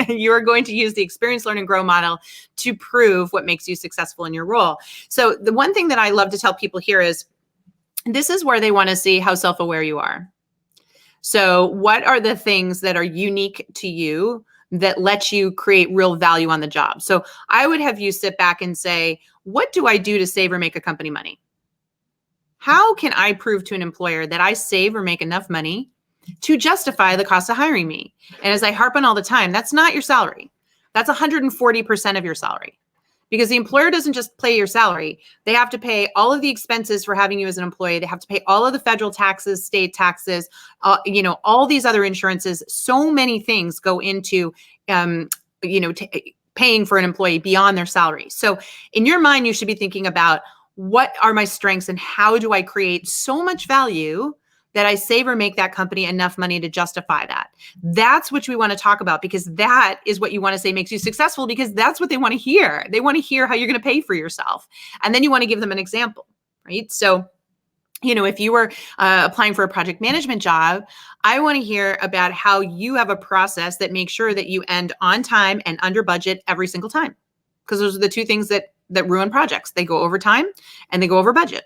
You are going to use the experience, learn, and grow model to prove what makes you successful in your role. So the one thing that I love to tell people here is this is where they want to see how self-aware you are. So what are the things that are unique to you that let you create real value on the job? So I would have you sit back and say, what do I do to save or make a company money? How can I prove to an employer that I save or make enough money to justify the cost of hiring me? And as I harp on all the time, that's not your salary. That's 140% of your salary. Because the employer doesn't just pay your salary. They have to pay all of the expenses for having you as an employee. They have to pay all of the federal taxes, state taxes, all these other insurances. So many things go into, paying for an employee beyond their salary. So in your mind, you should be thinking about what are my strengths and how do I create so much value that I save or make that company enough money to justify that. That's what we want to talk about, because that is what you want to say makes you successful, because that's what they want to hear. They want to hear how you're going to pay for yourself. And then you want to give them an example, right? So, if you were applying for a project management job, I want to hear about how you have a process that makes sure that you end on time and under budget every single time. Because those are the two things that ruin projects. They go over time and they go over budget.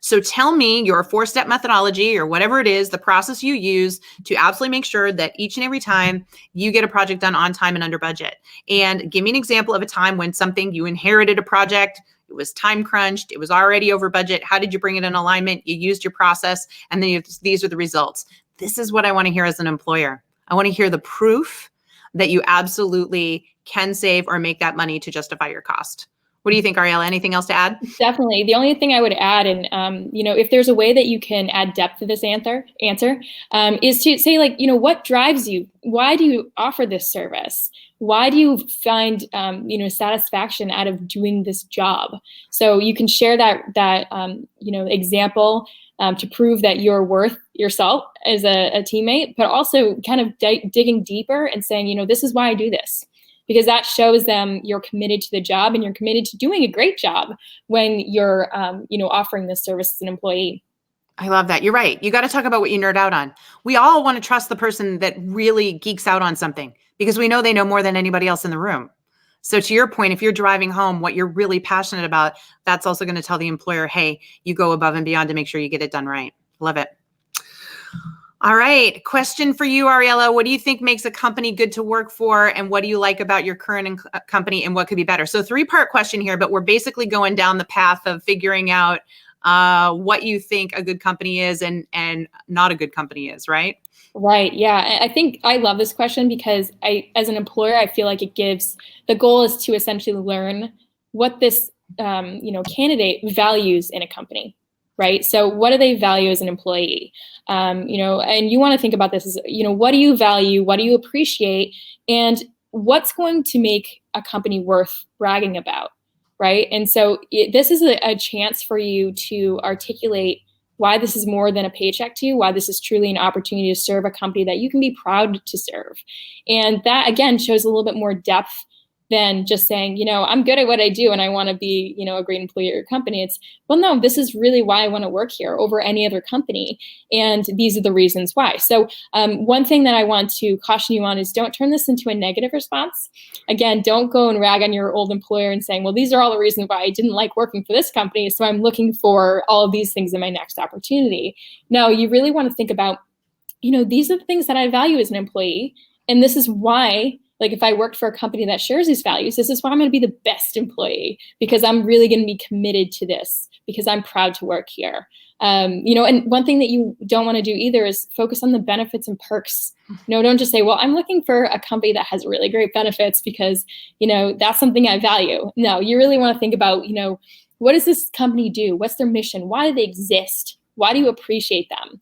So tell me your 4-step methodology or whatever it is, the process you use to absolutely make sure that each and every time you get a project done on time and under budget. And give me an example of a time when you inherited a project, it was time crunched, it was already over budget. How did you bring it in alignment? You used your process, and then these are the results. This is what I want to hear as an employer. I want to hear the proof that you absolutely can save or make that money to justify your cost. What do you think, Ariella? Anything else to add? Definitely. The only thing I would add, and if there's a way that you can add depth to this answer, is to say, what drives you? Why do you offer this service? Why do you find satisfaction out of doing this job? So you can share that example to prove that you're worth yourself as a teammate, but also kind of digging deeper and saying, this is why I do this. Because that shows them you're committed to the job and you're committed to doing a great job when you're, offering this service as an employee. I love that. You're right. You got to talk about what you nerd out on. We all want to trust the person that really geeks out on something because we know they know more than anybody else in the room. So to your point, if you're driving home what you're really passionate about, that's also going to tell the employer, hey, you go above and beyond to make sure you get it done right. Love it. All right. Question for you, Ariella. What do you think makes a company good to work for? And what do you like about your current company and what could be better? So 3-part question here, but we're basically going down the path of figuring out what you think a good company is and not a good company is, right? Right. Yeah. I think I love this question because as an employer, I feel like the goal is to essentially learn what this, candidate values in a company. Right. So what do they value as an employee? And you want to think about this as, what do you value? What do you appreciate? And what's going to make a company worth bragging about? Right. And so this is a chance for you to articulate why this is more than a paycheck to you, why this is truly an opportunity to serve a company that you can be proud to serve. And that, again, shows a little bit more depth than just saying, I'm good at what I do and I want to be, a great employee at your company. It's, well, no, this is really why I want to work here over any other company. And these are the reasons why. So one thing that I want to caution you on is don't turn this into a negative response. Again, don't go and rag on your old employer and saying, well, these are all the reasons why I didn't like working for this company. So I'm looking for all of these things in my next opportunity. No, you really want to think about, these are the things that I value as an employee. And this is why, if I worked for a company that shares these values, this is why I'm going to be the best employee, because I'm really going to be committed to this because I'm proud to work here. And one thing that you don't want to do either is focus on the benefits and perks. Don't just say, well, I'm looking for a company that has really great benefits because, that's something I value. No, you really want to think about, what does this company do? What's their mission? Why do they exist? Why do you appreciate them?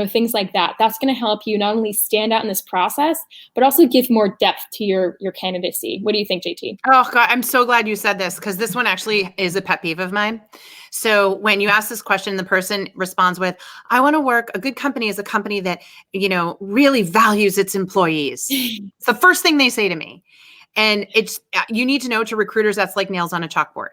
Things like that. That's going to help you not only stand out in this process, but also give more depth to your candidacy. What do you think, JT? Oh God, I'm so glad you said this, because this one actually is a pet peeve of mine. So when you ask this question, the person responds with, I want to work, a good company is a company that, really values its employees. It's the first thing they say to me. And you need to know, to recruiters, that's like nails on a chalkboard,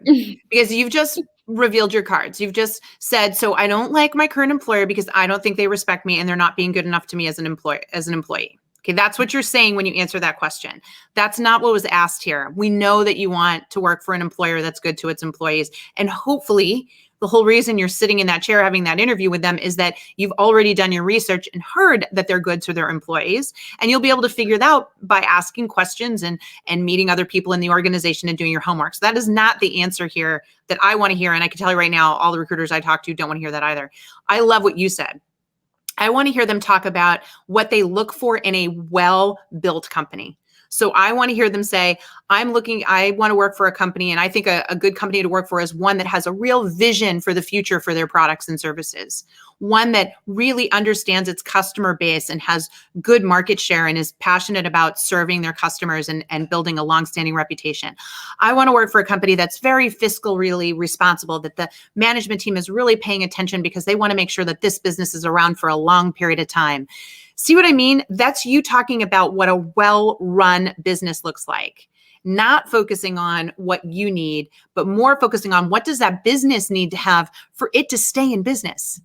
because you've just revealed your cards. You've just said, so I don't like my current employer because I don't think they respect me and they're not being good enough to me as an employee. Okay, that's what you're saying when you answer that question. That's not what was asked here. We know that you want to work for an employer that's good to its employees. And hopefully, the whole reason you're sitting in that chair having that interview with them is that you've already done your research and heard that they're good to their employees. And you'll be able to figure it out by asking questions and meeting other people in the organization and doing your homework. So that is not the answer here that I want to hear. And I can tell you right now, all the recruiters I talk to don't want to hear that either. I love what you said. I want to hear them talk about what they look for in a well-built company. So I want to hear them say, I want to work for a company, and I think a good company to work for is one that has a real vision for the future for their products and services. One that really understands its customer base and has good market share and is passionate about serving their customers and building a longstanding reputation. I want to work for a company that's very fiscally responsible, that the management team is really paying attention because they want to make sure that this business is around for a long period of time. See what I mean? That's you talking about what a well-run business looks like. Not focusing on what you need, but more focusing on what does that business need to have for it to stay in business.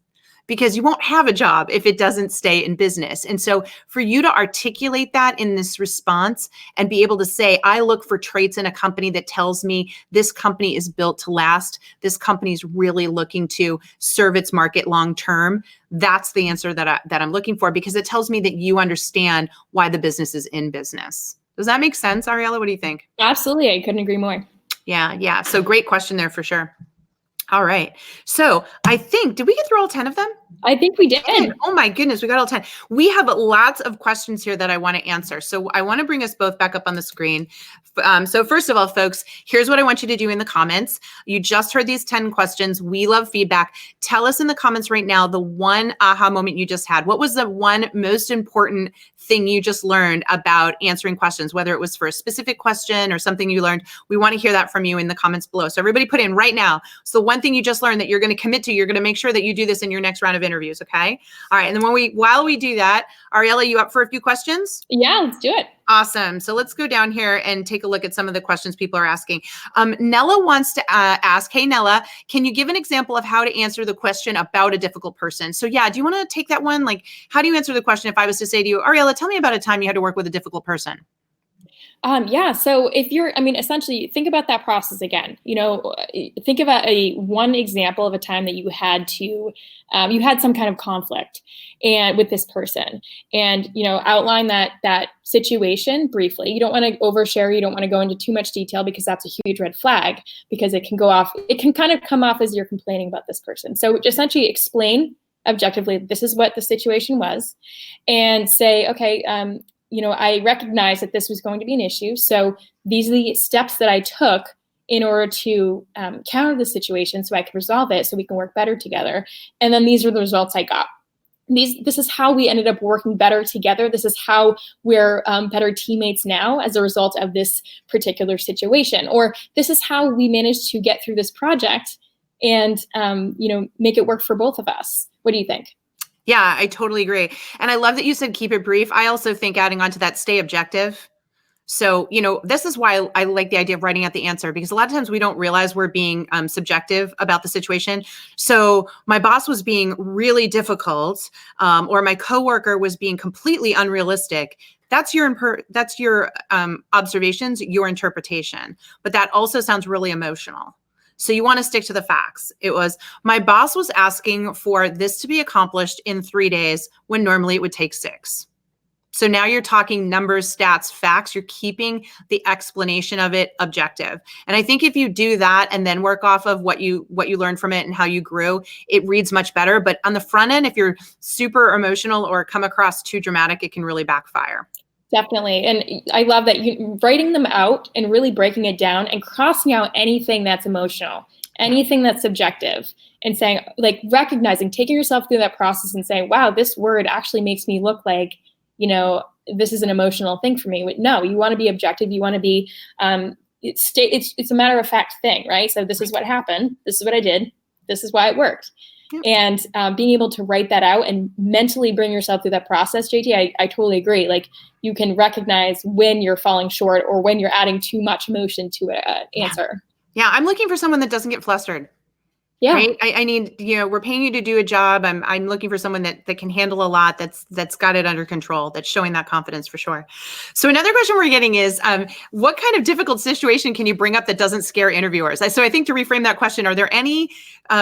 Because you won't have a job if it doesn't stay in business. And so for you to articulate that in this response and be able to say, I look for traits in a company that tells me this company is built to last, this company is really looking to serve its market long term, that's the answer that I'm looking for, because it tells me that you understand why the business is in business. Does that make sense, Ariella? What do you think? Absolutely. I couldn't agree more. Yeah. So great question there for sure. All right. So I think, did we get through all 10 of them? I think we did. Oh my goodness, we got all 10. We have lots of questions here that I want to answer. So I want to bring us both back up on the screen. So first of all, folks, here's what I want you to do in the comments. You just heard these 10 questions. We love feedback. Tell us in the comments right now the one aha moment you just had. What was the one most important thing you just learned about answering questions, whether it was for a specific question or something you learned? We want to hear that from you in the comments below. So everybody put in right now. So one thing you just learned that you're going to commit to, you're going to make sure that you do this in your next round of interviews, okay? All right, and then while we do that, Ariella, you up for a few questions? Yeah, let's do it. Awesome. So let's go down here and take a look at some of the questions people are asking. Nella wants to ask, hey, Nella, can you give an example of how to answer the question about a difficult person? So yeah, do you want to take that one? Like, how do you answer the question if I was to say to you, Ariella, tell me about a time you had to work with a difficult person? Yeah. So if essentially think about that process again. Think about one example of a time that you had some kind of conflict and with this person, and outline that situation briefly. You don't want to overshare. You don't want to go into too much detail, because that's a huge red flag, because it can kind of come off as you're complaining about this person. So essentially explain objectively, this is what the situation was, and say, okay, I recognize that this was going to be an issue. So these are the steps that I took in order to counter the situation so I could resolve it, so we can work better together. And then these are the results I got. This is how we ended up working better together. This is how we're better teammates now as a result of this particular situation. Or this is how we managed to get through this project and make it work for both of us. What do you think? Yeah, I totally agree. And I love that you said keep it brief. I also think adding on to that, stay objective. So, this is why I like the idea of writing out the answer, because a lot of times we don't realize we're being subjective about the situation. So my boss was being really difficult, or my coworker was being completely unrealistic. That's your observations, your interpretation. But that also sounds really emotional. So you want to stick to the facts. It was, my boss was asking for this to be accomplished in 3 days when normally it would take 6. So now you're talking numbers, stats, facts. You're keeping the explanation of it objective. And I think if you do that and then work off of what you learned from it and how you grew, it reads much better. But on the front end, if you're super emotional or come across too dramatic, it can really backfire. Definitely. And I love that you writing them out and really breaking it down and crossing out anything that's emotional. anything that's subjective, and saying, like, recognizing, taking yourself through that process and saying, wow, this word actually makes me look like, this is an emotional thing for me. No, you want to be objective. You want to be, it's a matter of fact thing, right? So this is what happened. This is what I did. This is why it worked. Yep. And being able to write that out and mentally bring yourself through that process, JT, I totally agree. Like, you can recognize when you're falling short or when you're adding too much emotion to an answer. Yeah, I'm looking for someone that doesn't get flustered. Yeah. Right. I need, we're paying you to do a job. I'm looking for someone that can handle a lot, that's got it under control, that's showing that confidence for sure. So another question we're getting is, what kind of difficult situation can you bring up that doesn't scare interviewers? So I think to reframe that question, are there any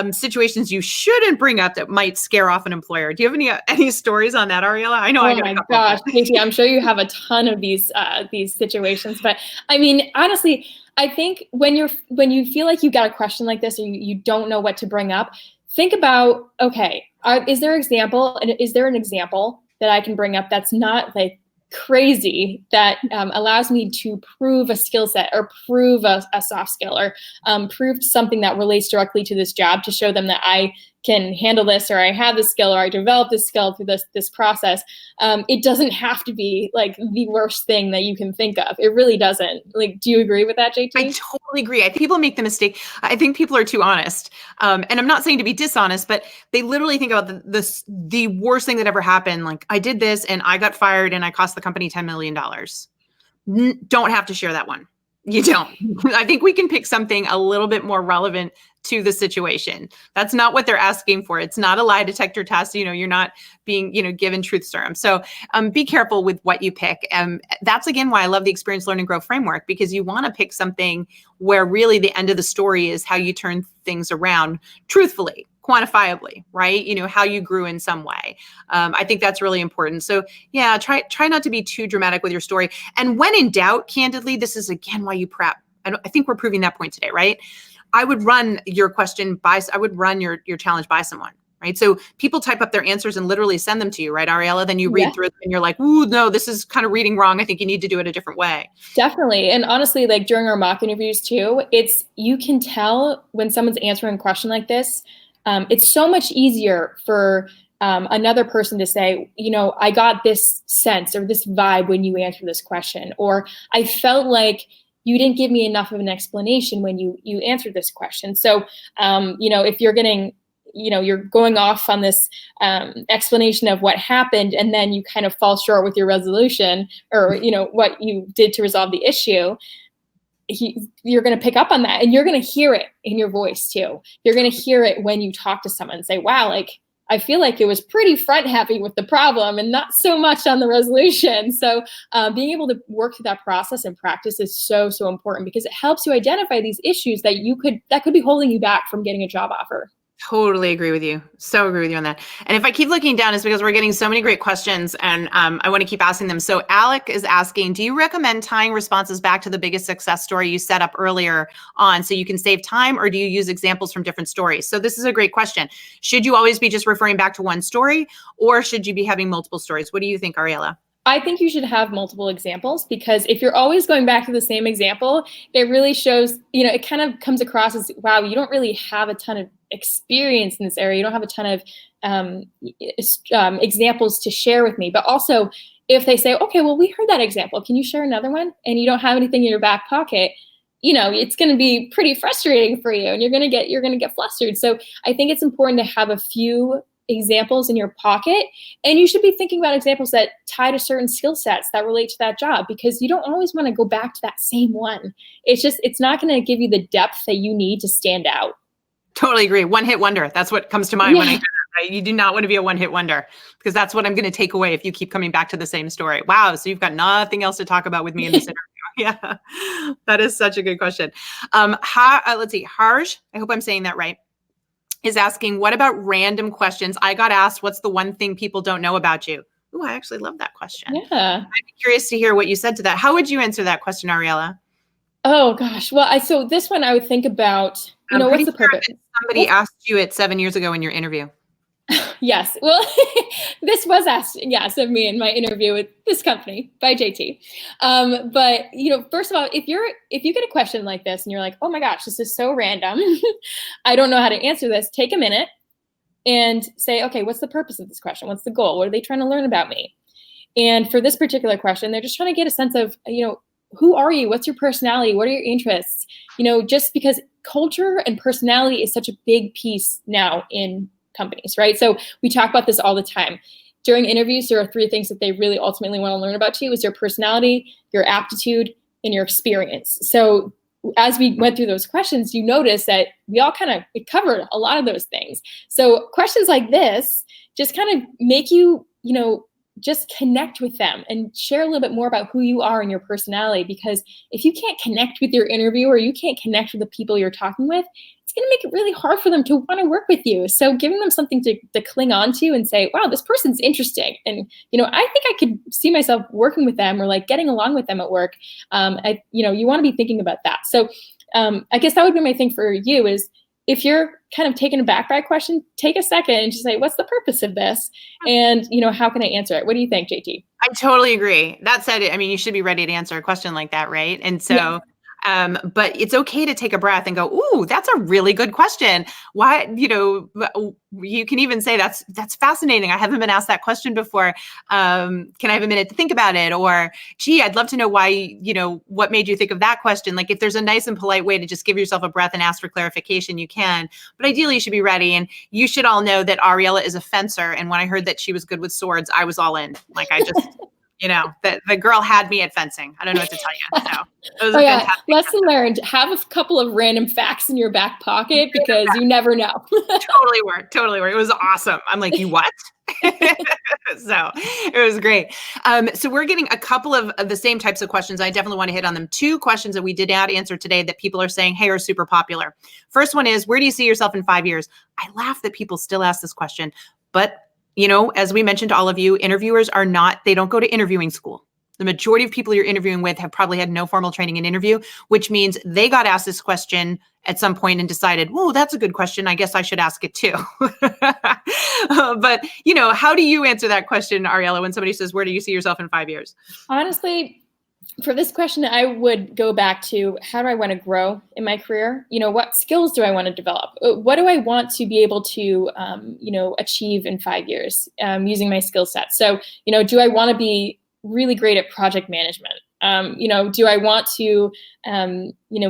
situations you shouldn't bring up that might scare off an employer? Do you have any stories on that, Ariella? I know. Oh my gosh, Casey, I'm sure you have a ton of these situations, but I mean, honestly, I think when you feel like you got a question like this, or you don't know what to bring up, think about, okay, is there an example that I can bring up that's not like crazy, that allows me to prove a skill set, or prove a soft skill, or prove something that relates directly to this job, to show them that I can handle this, or I have this skill, or I developed this skill through this process. It doesn't have to be like the worst thing that you can think of. It really doesn't. Like, do you agree with that, JT? I totally agree. I think people make the mistake. I think people are too honest. And I'm not saying to be dishonest, but they literally think about the worst thing that ever happened. Like, I did this and I got fired and I cost the company $10 million. Don't have to share that one. You don't. I think we can pick something a little bit more relevant to the situation. That's not what they're asking for. It's not a lie detector test. You're not being, given truth serum. So be careful with what you pick. That's, again, why I love the Experience, Learn, and Grow framework, because you want to pick something where really the end of the story is how you turn things around truthfully, quantifiably, right? How you grew in some way. I think that's really important. So yeah, try not to be too dramatic with your story. And when in doubt, candidly, this is, again, why you prep. I think we're proving that point today, right? I would run your question I would run your challenge by someone, right? So people type up their answers and literally send them to you, right, Ariella? Then you read through it and you're like, ooh, no, this is kind of reading wrong. I think you need to do it a different way. Definitely. And honestly, like during our mock interviews too, you can tell when someone's answering a question like this. It's so much easier for another person to say, I got this sense or this vibe when you answered this question, or I felt like you didn't give me enough of an explanation when you answered this question. So, if you're getting, you're going off on this explanation of what happened, and then you kind of fall short with your resolution, or, what you did to resolve the issue, you're going to pick up on that, and you're going to hear it in your voice too. You're going to hear it when you talk to someone and say, wow, like, I feel like it was pretty front heavy with the problem and not so much on the resolution. So being able to work through that process and practice is so, so important, because it helps you identify these issues that could be holding you back from getting a job offer. Totally agree with you. So agree with you on that. And if I keep looking down, it's because we're getting so many great questions, and I want to keep asking them. So Alec is asking, do you recommend tying responses back to the biggest success story you set up earlier on so you can save time, or do you use examples from different stories? So this is a great question. Should you always be just referring back to one story, or should you be having multiple stories? What do you think, Ariella? I think you should have multiple examples, because if you're always going back to the same example, it really shows, it kind of comes across as, wow, you don't really have a ton of experience in this area. You don't have a ton of examples to share with me. But also, if they say, okay, well, we heard that example, can you share another one? And you don't have anything in your back pocket, it's going to be pretty frustrating for you, and you're going to get flustered. So I think it's important to have a few examples in your pocket, and you should be thinking about examples that tie to certain skill sets that relate to that job, because you don't always want to go back to that same one. It's not going to give you the depth that you need to stand out. Totally agree. One hit wonder. That's what comes to mind when I hear that, right? You do not want to be a one hit wonder, because that's what I'm going to take away if you keep coming back to the same story. Wow. So you've got nothing else to talk about with me in this interview. Yeah, that is such a good question. Let's see. Harsh, I hope I'm saying that right, is asking, what about random questions? I got asked, what's the one thing people don't know about you? Ooh, I actually love that question. Yeah. I'd be curious to hear what you said to that. How would you answer that question, Ariella? Oh gosh. Well, so this one I would think about, what's the purpose? Somebody asked you it 7 years ago in your interview. Yes. Well, this was asked, yes, of me in my interview with this company by JT. But first of all, if you get a question like this and you're like, oh my gosh, this is so random, I don't know how to answer this. Take a minute and say, okay, what's the purpose of this question? What's the goal? What are they trying to learn about me? And for this particular question, they're just trying to get a sense of, who are you? What's your personality? What are your interests? Just because culture and personality is such a big piece now in companies, right? So we talk about this all the time. During interviews, there are 3 things that they really ultimately want to learn about you: is your personality, your aptitude, and your experience. So as we went through those questions, you notice that we all it covered a lot of those things. So questions like this just kind of make you, just connect with them and share a little bit more about who you are and your personality. Because if you can't connect with your interviewer, you can't connect with the people you're talking with, it's going to make it really hard for them to want to work with you. So giving them something to cling on to and say, wow, this person's interesting. And, I think I could see myself working with them or like getting along with them at work. You want to be thinking about that. So I guess that would be my thing for you is, if you're kind of taken aback by a question, take a second and just say, what's the purpose of this? And, how can I answer it? What do you think, JT? I totally agree. That said, I mean, you should be ready to answer a question like that, right? And so, Yeah. but it's okay to take a breath and go, ooh, that's a really good question. Why, you can even say that's fascinating. I haven't been asked that question before. Can I have a minute to think about it? Or, gee, I'd love to know why, what made you think of that question? Like if there's a nice and polite way to just give yourself a breath and ask for clarification, you can. But ideally, you should be ready. And you should all know that Ariella is a fencer. And when I heard that she was good with swords, I was all in. Like I just... the girl had me at fencing. I don't know what to tell you. So it was fantastic. Lesson learned. Have a couple of random facts in your back pocket because you never know. Totally worked. It was awesome. I'm like, you what? So it was great. So we're getting a couple of the same types of questions. I definitely want to hit on them. 2 questions that we did not answer today that people are saying, hey, are super popular. First one is, where do you see yourself in 5 years? I laugh that people still ask this question, but as we mentioned to all of you, interviewers they don't go to interviewing school. The majority of people you're interviewing with have probably had no formal training in interview, which means they got asked this question at some point and decided, whoa, that's a good question. I guess I should ask it too. But, how do you answer that question, Ariella, when somebody says, where do you see yourself in 5 years? Honestly, for this question, I would go back to, how do I want to grow in my career? What skills do I want to develop? What do I want to be able to, achieve in 5 years using my skill set? So, do I want to be really great at project management? Do I want to,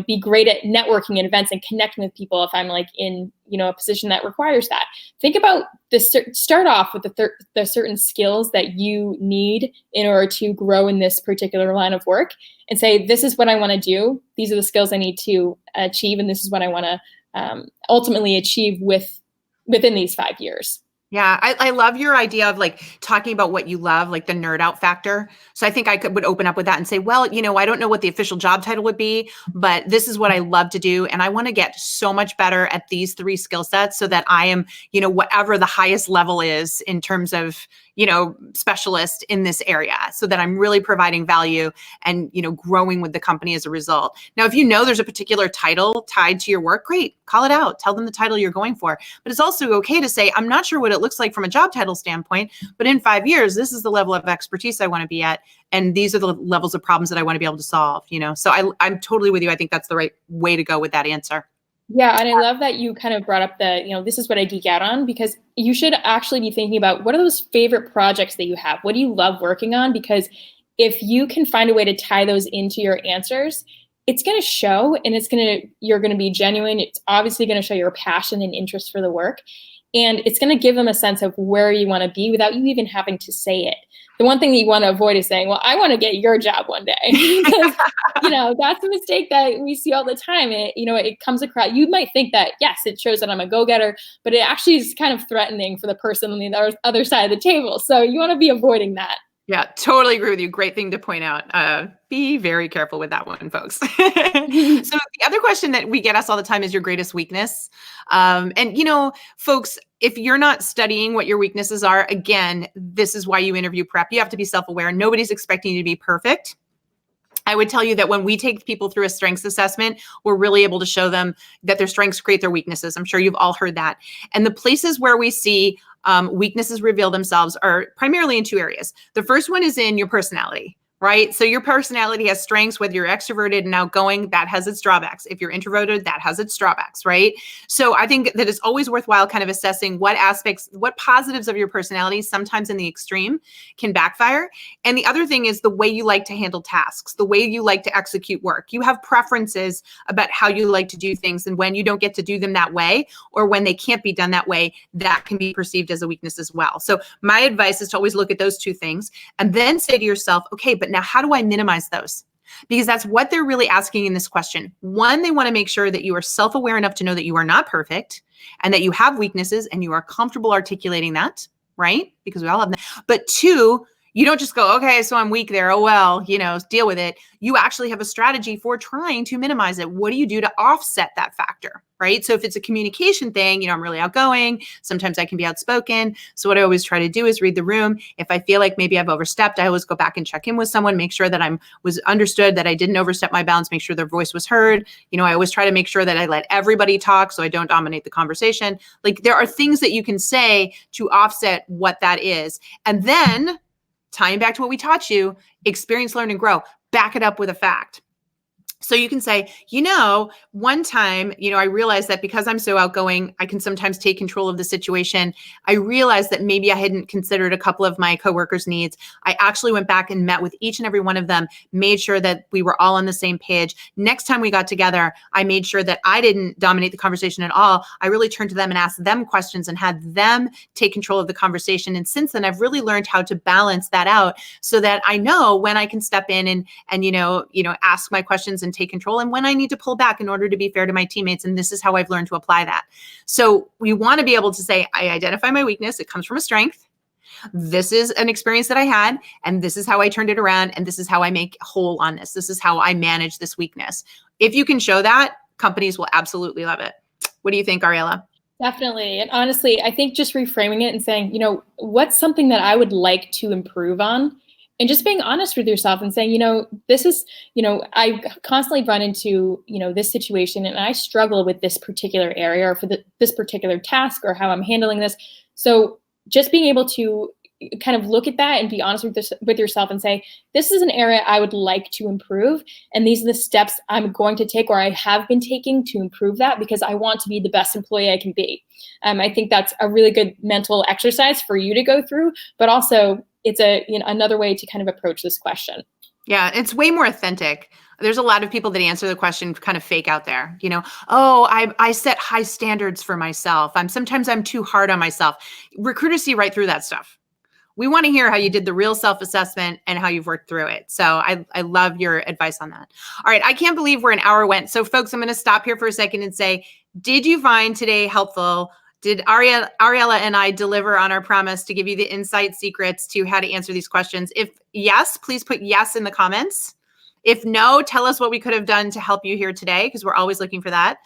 be great at networking at events and connecting with people if I'm like in, a position that requires that? Think about start off with the certain skills that you need in order to grow in this particular line of work and say, this is what I want to do. These are the skills I need to achieve. And this is what I want to ultimately achieve within these 5 years. Yeah, I love your idea of like talking about what you love, like the nerd out factor. So I think I would open up with that and say, well, I don't know what the official job title would be, but this is what I love to do. And I want to get so much better at these 3 skill sets so that I am, whatever the highest level is in terms of, specialist in this area, so that I'm really providing value and, growing with the company as a result. Now, if there's a particular title tied to your work, great, call it out, tell them the title you're going for. But it's also okay to say, I'm not sure what it looks like from a job title standpoint, but in 5 years, this is the level of expertise I want to be at. And these are the levels of problems that I want to be able to solve, So I'm totally with you. I think that's the right way to go with that answer. Yeah, and I love that you kind of brought up this is what I geek out on, because you should actually be thinking about, what are those favorite projects that you have? What do you love working on? Because if you can find a way to tie those into your answers, it's going to show, and you're going to be genuine. It's obviously going to show your passion and interest for the work. And it's going to give them a sense of where you want to be without you even having to say it. The one thing that you want to avoid is saying, well, I want to get your job one day. Because, that's a mistake that we see all the time. It comes across, you might think that, yes, it shows that I'm a go-getter, but it actually is kind of threatening for the person on the other side of the table. So you want to be avoiding that. Yeah, totally agree with you. Great thing to point out. Be very careful with that one, folks. So the other question that we get asked all the time is your greatest weakness. And, folks, if you're not studying what your weaknesses are, again, this is why you interview prep. You have to be self-aware. Nobody's expecting you to be perfect. I would tell you that when we take people through a strengths assessment, we're really able to show them that their strengths create their weaknesses. I'm sure you've all heard that. And the places where we see weaknesses reveal themselves are primarily in two areas. The first one is in your personality, right? So your personality has strengths, whether you're extroverted and outgoing, that has its drawbacks. If you're introverted, that has its drawbacks, right? So I think that it's always worthwhile kind of assessing what aspects, what positives of your personality, sometimes in the extreme, can backfire. And the other thing is the way you like to handle tasks, the way you like to execute work. You have preferences about how you like to do things, and when you don't get to do them that way, or when they can't be done that way, that can be perceived as a weakness as well. So my advice is to always look at those two things and then say to yourself, okay, but now how do I minimize those? Because that's what they're really asking in this question. One, they want to make sure that you are self-aware enough to know that you are not perfect and that you have weaknesses and you are comfortable articulating that, right? Because we all have that. But two, you don't just go, okay, so I'm weak there. Oh, well, deal with it. You actually have a strategy for trying to minimize it. What do you do to offset that factor, right? So if it's a communication thing, I'm really outgoing. Sometimes I can be outspoken. So what I always try to do is read the room. If I feel like maybe I've overstepped, I always go back and check in with someone, make sure that I was understood, that I didn't overstep my bounds, make sure their voice was heard. I always try to make sure that I let everybody talk so I don't dominate the conversation. Like, there are things that you can say to offset what that is. And then, tying back to what we taught you, experience, learn, and grow. Back it up with a fact. So you can say, one time, I realized that because I'm so outgoing, I can sometimes take control of the situation. I realized that maybe I hadn't considered a couple of my coworkers' needs. I actually went back and met with each and every one of them, made sure that we were all on the same page. Next time we got together, I made sure that I didn't dominate the conversation at all. I really turned to them and asked them questions and had them take control of the conversation. And since then, I've really learned how to balance that out so that I know when I can step in and ask my questions and take control, and when I need to pull back in order to be fair to my teammates. And this is how I've learned to apply that. So we want to be able to say, I identify my weakness. It comes from a strength. This is an experience that I had, and this is how I turned it around. And this is how I make whole on this. This is how I manage this weakness. If you can show that, companies will absolutely love it. What do you think, Ariella? Definitely. And honestly, I think just reframing it and saying, what's something that I would like to improve on? And just being honest with yourself and saying, this is, I constantly run into, this situation and I struggle with this particular area or for this particular task or how I'm handling this. So just being able to kind of look at that and be honest with yourself and say, this is an area I would like to improve. And these are the steps I'm going to take or I have been taking to improve that because I want to be the best employee I can be. I think that's a really good mental exercise for you to go through, but also it's another way to kind of approach this question. Yeah, it's way more authentic. There's a lot of people that answer the question kind of fake out there. Oh, I set high standards for myself. Sometimes I'm too hard on myself. Recruiters see right through that stuff. We want to hear how you did the real self-assessment and how you've worked through it. So I love your advice on that. All right, I can't believe we're an hour went. So folks, I'm going to stop here for a second and say, did you find today helpful? Did Ariella and I deliver on our promise to give you the insight secrets to how to answer these questions? If yes, please put yes in the comments. If no, tell us what we could have done to help you here today, because we're always looking for that.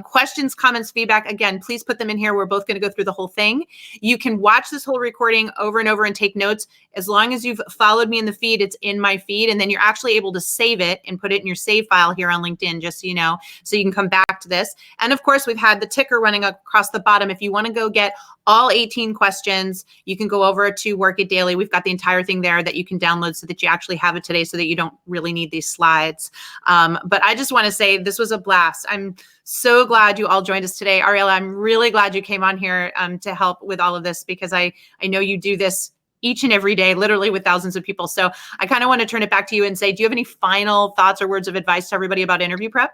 Questions, comments, feedback, again, please put them in here. We're both going to go through the whole thing. You can watch this whole recording over and over and take notes. As long as you've followed me in the feed, it's in my feed. And then you're actually able to save it and put it in your save file here on LinkedIn, just so you know, so you can come back to this. And of course, we've had the ticker running across the bottom. If you want to go get all 18 questions, you can go over to Work It Daily. We've got the entire thing there that you can download so that you actually have it today so that you don't really need these slides. But I just want to say this was a blast. I'm so glad you all joined us today. Ariella, I'm really glad you came on here to help with all of this, because I know you do this each and every day, literally with thousands of people. So I kind of want to turn it back to you and say, do you have any final thoughts or words of advice to everybody about interview prep?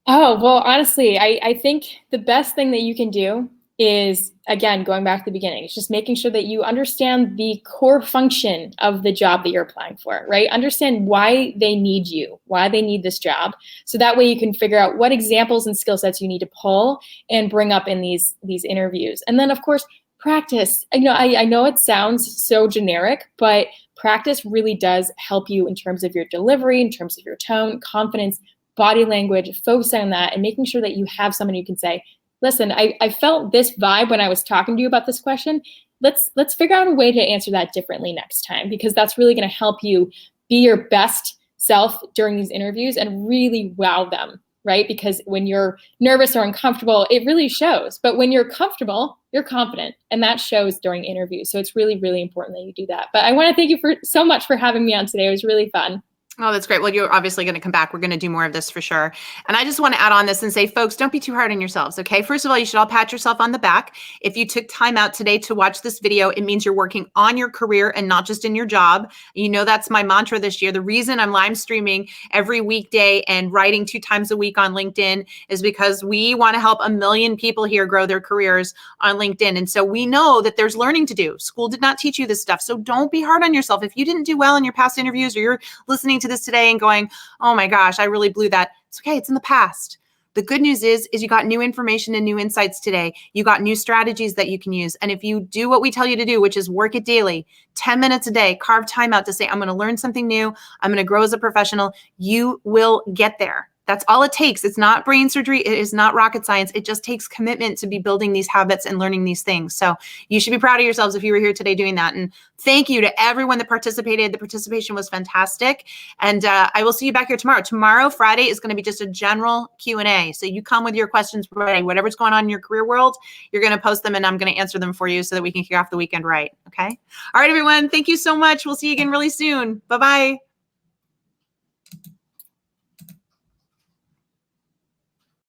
Oh, well, honestly, I think the best thing that you can do is, again, going back to the beginning, it's just making sure that you understand the core function of the job that you're applying for, right? Understand why they need you, why they need this job. So that way you can figure out what examples and skill sets you need to pull and bring up in these interviews. And then, of course, practice. I know it sounds so generic, but practice really does help you in terms of your delivery, in terms of your tone, confidence, body language, focusing on that and making sure that you have someone you can say, listen, I felt this vibe when I was talking to you about this question. Let's figure out a way to answer that differently next time, because that's really going to help you be your best self during these interviews and really wow them, right? Because when you're nervous or uncomfortable, it really shows. But when you're comfortable, you're confident, and that shows during interviews. So it's really, really important that you do that. But I want to thank you so much for having me on today. It was really fun. Oh, that's great. Well, you're obviously going to come back. We're going to do more of this for sure. And I just want to add on this and say, folks, don't be too hard on yourselves. Okay. First of all, you should all pat yourself on the back. If you took time out today to watch this video, it means you're working on your career and not just in your job. You know, that's my mantra this year. The reason I'm live streaming every weekday and writing 2 times a week on LinkedIn is because we want to help 1 million people here grow their careers on LinkedIn. And so we know that there's learning to do. School did not teach you this stuff. So don't be hard on yourself. If you didn't do well in your past interviews, or you're listening to this today and going, oh my gosh, I really blew that. It's okay. It's in the past. The good news is you got new information and new insights today. You got new strategies that you can use. And if you do what we tell you to do, which is work it daily, 10 minutes a day, carve time out to say, I'm going to learn something new. I'm going to grow as a professional. You will get there. That's all it takes. It's not brain surgery. It is not rocket science. It just takes commitment to be building these habits and learning these things. So you should be proud of yourselves if you were here today doing that. And thank you to everyone that participated. The participation was fantastic. And I will see you back here tomorrow. Tomorrow, Friday, is going to be just a general Q&A. So you come with your questions ready. Whatever's going on in your career world, you're going to post them and I'm going to answer them for you so that we can kick off the weekend right. Okay. All right, everyone. Thank you so much. We'll see you again really soon. Bye-bye.